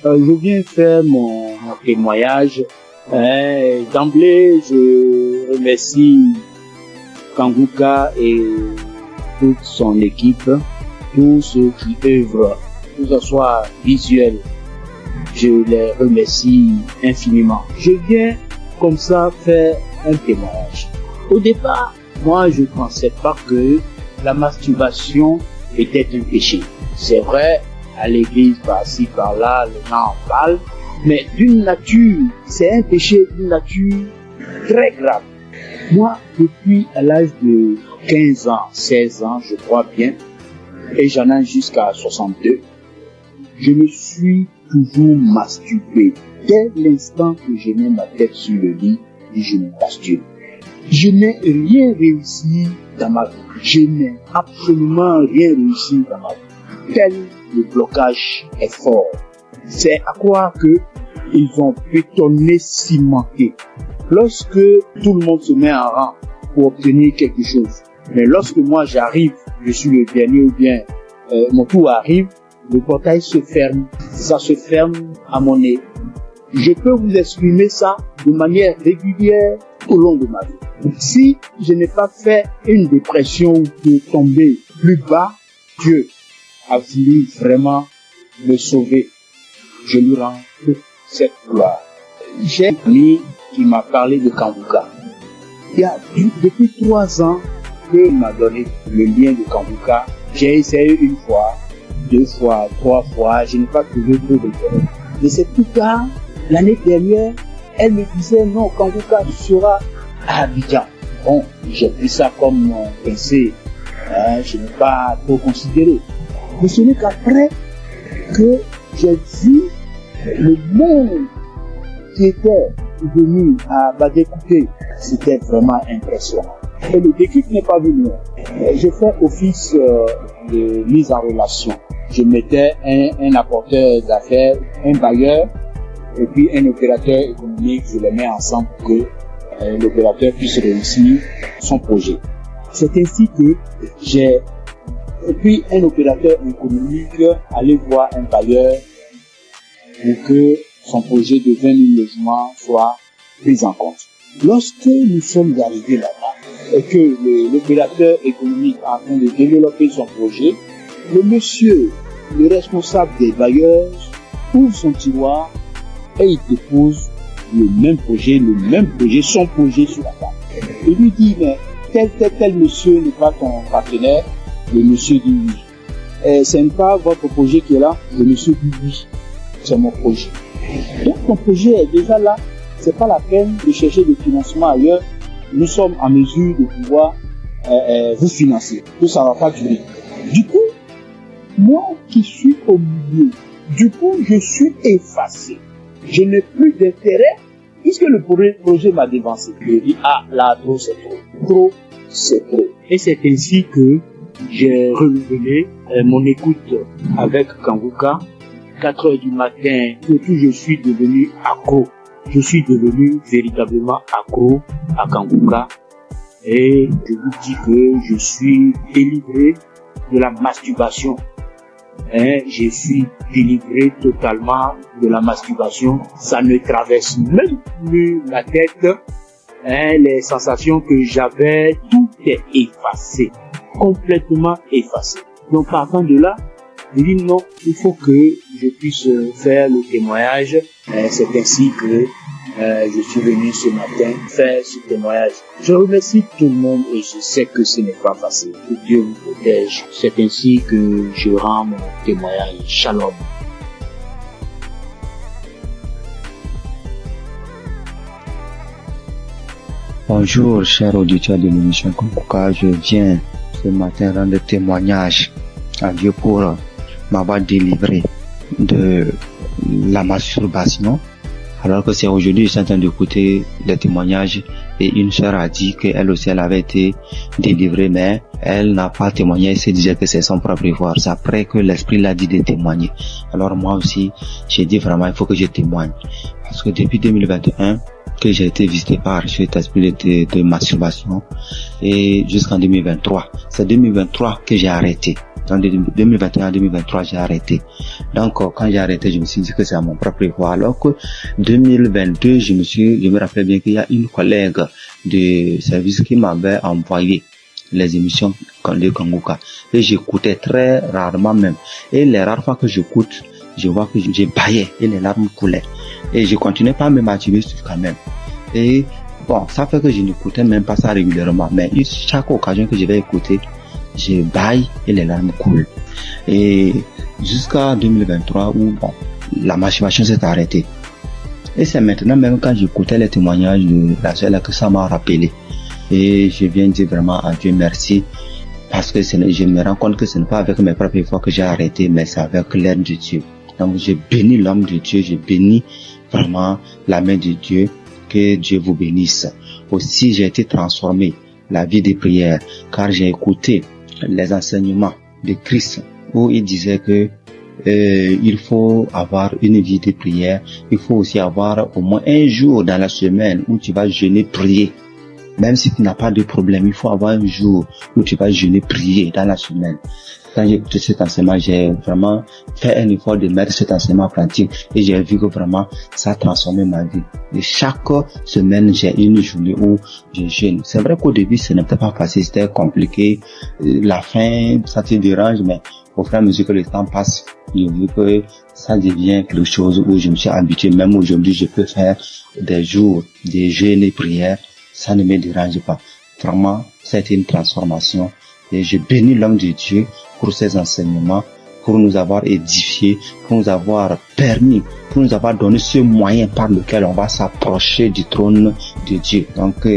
Je viens faire mon témoignage. D'emblée, je remercie Kanguka et toute son équipe, tous ceux qui œuvrent, que ce soit visuel. Je les remercie infiniment. Je viens comme ça faire un témoignage. Au départ, moi, je ne pensais pas que la masturbation était un péché. C'est vrai, à l'église, par-ci, par-là, les gens en parlent, mais d'une nature, c'est un péché d'une nature très grave. Moi, depuis l'âge de 15 ans, 16 ans, je crois bien, et j'en ai jusqu'à 62, je me suis toujours masturbé. Dès l'instant que je mets ma tête sur le lit, je me masturbe. Je n'ai rien réussi dans ma vie. Je n'ai absolument rien réussi dans ma vie. Tel le blocage est fort. C'est à croire que ils ont bétonné, cimenté. Lorsque tout le monde se met en rang pour obtenir quelque chose, mais lorsque moi j'arrive, je suis le dernier ou bien mon tour arrive, le portail se ferme. Ça se ferme à mon nez. Je peux vous exprimer ça de manière régulière au long de ma vie. Si je n'ai pas fait une dépression de tomber plus bas, Dieu a voulu vraiment me sauver. Je lui rends toute cette gloire. J'ai un ami qui m'a parlé de Kanguka. Il y a depuis 3 ans qu'il m'a donné le lien de Kanguka. J'ai essayé 1 fois, 2 fois, 3 fois, je n'ai pas trouvé trop d'intérêt. Mais c'est plus tard, l'année dernière, elle me disait non, Kanguka sera à Abidjan. Bon, j'ai pris ça comme mon pensée, je n'ai pas trop considéré. Mais ce n'est qu'après que j'ai vu le monde qui était venu à Badekouté, c'était vraiment impressionnant. Et le déclic n'est pas venu. J'ai fait office de mise en relation. Je mettais un apporteur d'affaires, un bailleur, et puis un opérateur économique, je les mets ensemble pour que l'opérateur puisse réussir son projet. C'est ainsi que j'ai, et puis un opérateur économique, aller voir un bailleur pour que son projet de 20 000 logements soit pris en compte. Lorsque nous sommes arrivés là-bas et que l'opérateur économique est en train de développer son projet, le monsieur, le responsable des bailleurs, ouvre son tiroir et il dépose le même projet, son projet sur la table. Il lui dit, mais tel monsieur n'est pas ton partenaire. Le monsieur dit oui. Ce n'est pas votre projet qui est là. Le monsieur dit oui. C'est mon projet. Donc ton projet est déjà là. C'est pas la peine de chercher des financements ailleurs. Nous sommes en mesure de pouvoir vous financer. Tout ça va pas durer. Du coup, moi qui suis au milieu, je suis effacé. Je n'ai plus d'intérêt puisque le projet m'a dévancé. Je dis, là, trop, c'est trop. Trop, c'est trop. Et c'est ainsi que j'ai renouvelé mon écoute avec Kanguka. 4 heures du matin, surtout je suis devenu accro. Je suis devenu véritablement accro à Kanguka. Et je vous dis que je suis délivré de la masturbation. Je suis délivré totalement de la masturbation. Ça ne traverse même plus la tête. Les sensations que j'avais, tout est effacé. Complètement effacé. Donc partant de là, je dis non, il faut que je puisse faire le témoignage. C'est ainsi que je suis venu ce matin faire ce témoignage. Je remercie tout le monde et je sais que ce n'est pas facile. Que Dieu vous protège. C'est ainsi que je rends mon témoignage. Shalom. Bonjour, chers auditeurs de l'émission Kanguka. Je viens ce matin rendre témoignage à Dieu pour m'avoir délivré de la masturbation. Alors que c'est aujourd'hui, je suis en train d'écouter les témoignages et une sœur a dit qu'elle aussi, elle avait été délivrée, mais elle n'a pas témoigné, elle se disait que c'est son propre pouvoir. C'est après que l'Esprit l'a dit de témoigner. Alors moi aussi, j'ai dit vraiment, il faut que je témoigne. Parce que depuis 2021, que j'ai été visité par cet esprit de masturbation et jusqu'en 2023. C'est 2023 que j'ai arrêté. En 2021 2023, j'ai arrêté. Donc, quand j'ai arrêté, je me suis dit que c'est à mon propre pouvoir. Alors que 2022, je me rappelle bien qu'il y a une collègue de service qui m'avait envoyé les émissions de Kanguka. Et j'écoutais très rarement même. Et les rares fois que j'écoute, je vois que j'ai baillé et les larmes coulaient. Et je continuais pas à me masturber quand même. Et bon, ça fait que je n'écoutais même pas ça régulièrement. Mais chaque occasion que je vais écouter, je baille et les larmes coulent. Et jusqu'à 2023 où bon, la masturbation s'est arrêtée. Et c'est maintenant même quand j'écoutais les témoignages de la sœur que ça m'a rappelé. Et je viens dire vraiment à Dieu merci, parce que je me rends compte que ce n'est pas avec mes propres efforts que j'ai arrêté, mais c'est avec l'aide de Dieu. Donc je bénis l'homme de Dieu, je bénis vraiment la main de Dieu, que Dieu vous bénisse. Aussi, j'ai été transformé, la vie de prière, car j'ai écouté les enseignements de Christ, où il disait que il faut avoir une vie de prière, il faut aussi avoir au moins un jour dans la semaine où tu vas jeûner, prier. Même si tu n'as pas de problème, il faut avoir un jour où tu vas jeûner, prier dans la semaine. Quand j'ai écouté cet enseignement, j'ai vraiment fait un effort de mettre cet enseignement en pratique et j'ai vu que vraiment ça a transformé ma vie. Et chaque semaine, j'ai une journée où je jeûne. C'est vrai qu'au début, ce n'était pas facile, c'était compliqué. La faim, ça te dérange, mais au fur et à mesure que le temps passe, j'ai vu que ça devient quelque chose où je me suis habitué. Même aujourd'hui, je peux faire des jours de jeûne et prière. Ça ne me dérange pas. Vraiment, ça a été une transformation. Et je bénis l'homme de Dieu pour ses enseignements, pour nous avoir édifiés, pour nous avoir permis, pour nous avoir donné ce moyen par lequel on va s'approcher du trône de Dieu. Donc,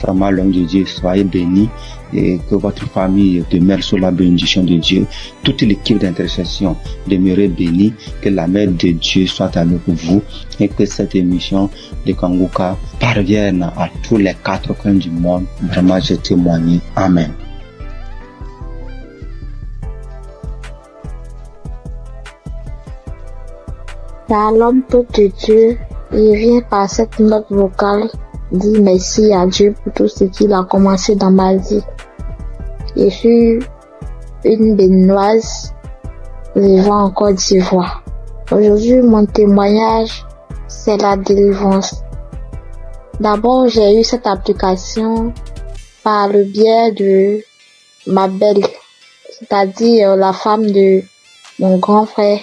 vraiment, l'homme de Dieu, soyez bénis et que votre famille demeure sous la bénédiction de Dieu. Toute l'équipe d'intercession demeure bénie, que la main de Dieu soit avec vous et que cette émission de Kanguka parvienne à tous les 4 coins du monde. Vraiment, je témoigne. Amen. L'homme de Dieu, il vient par cette note vocale dire merci à Dieu pour tout ce qu'il a commencé dans ma vie. Je suis une Béninoise vivant en Côte d'Ivoire. Aujourd'hui, mon témoignage, c'est la délivrance. D'abord, j'ai eu cette application par le biais de ma belle, c'est-à-dire la femme de mon grand frère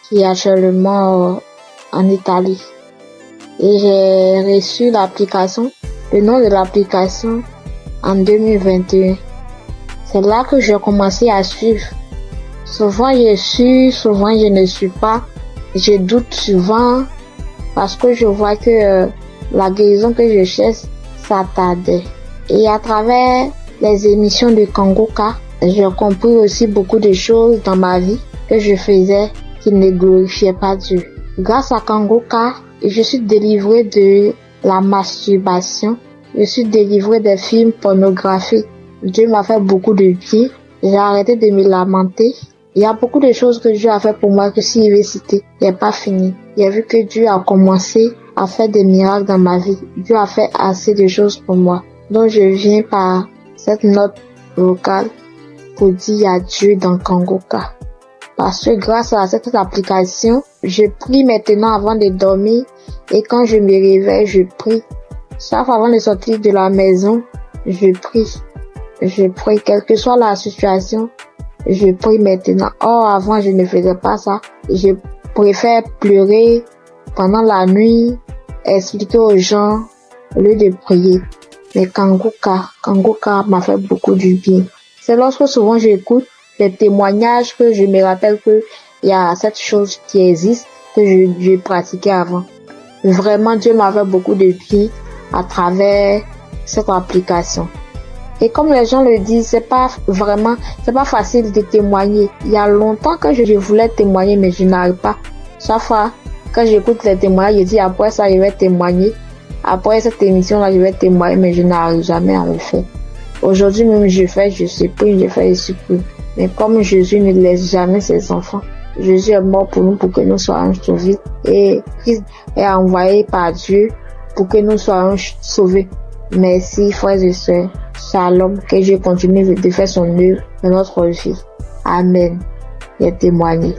qui est actuellement en Italie. Et j'ai reçu l'application, le nom de l'application en 2021. C'est là que j'ai commencé à suivre. Souvent je suis, souvent je ne suis pas. Je doute souvent parce que je vois que la guérison que je cherche, ça tardait. Et à travers les émissions de Kanguka, j'ai compris aussi beaucoup de choses dans ma vie que je faisais qui ne glorifiaient pas Dieu. Grâce à Kanguka, je suis délivrée de la masturbation. Je suis délivrée des films pornographiques. Dieu m'a fait beaucoup de bien. J'ai arrêté de me lamenter. Il y a beaucoup de choses que Dieu a fait pour moi que si je vais citer, il n'est pas fini. J'ai vu que Dieu a commencé à faire des miracles dans ma vie. Dieu a fait assez de choses pour moi. Donc je viens par cette note vocale pour dire adieu dans Kanguka. Parce que grâce à cette application, je prie maintenant avant de dormir et quand je me réveille, je prie. Chaque fois avant de sortir de la maison, je prie. Je prie, quelle que soit la situation, je prie maintenant. Or, avant, je ne faisais pas ça. Je préfère pleurer pendant la nuit, expliquer aux gens au lieu de prier. Mais Kanguka m'a fait beaucoup du bien. C'est lorsque souvent j'écoute les témoignages que je me rappelle que il y a cette chose qui existe que je pratiquais avant. Vraiment, Dieu m'a fait beaucoup de bien à travers cette application. Et comme les gens le disent, c'est pas facile de témoigner. Il y a longtemps que je voulais témoigner, mais je n'arrive pas. Chaque fois, quand j'écoute les témoignages, je dis après ça, je vais témoigner. Après cette émission-là, je vais témoigner, mais je n'arrive jamais à le faire. Aujourd'hui même, je supplie. Mais comme Jésus ne laisse jamais ses enfants, Jésus est mort pour nous, pour que nous soyons sauvés. Et Christ est envoyé par Dieu pour que nous soyons sauvés. Merci, frères et sœurs. Shalom, que Dieu continue de faire son œuvre dans notre vie. Amen. Et témoigner.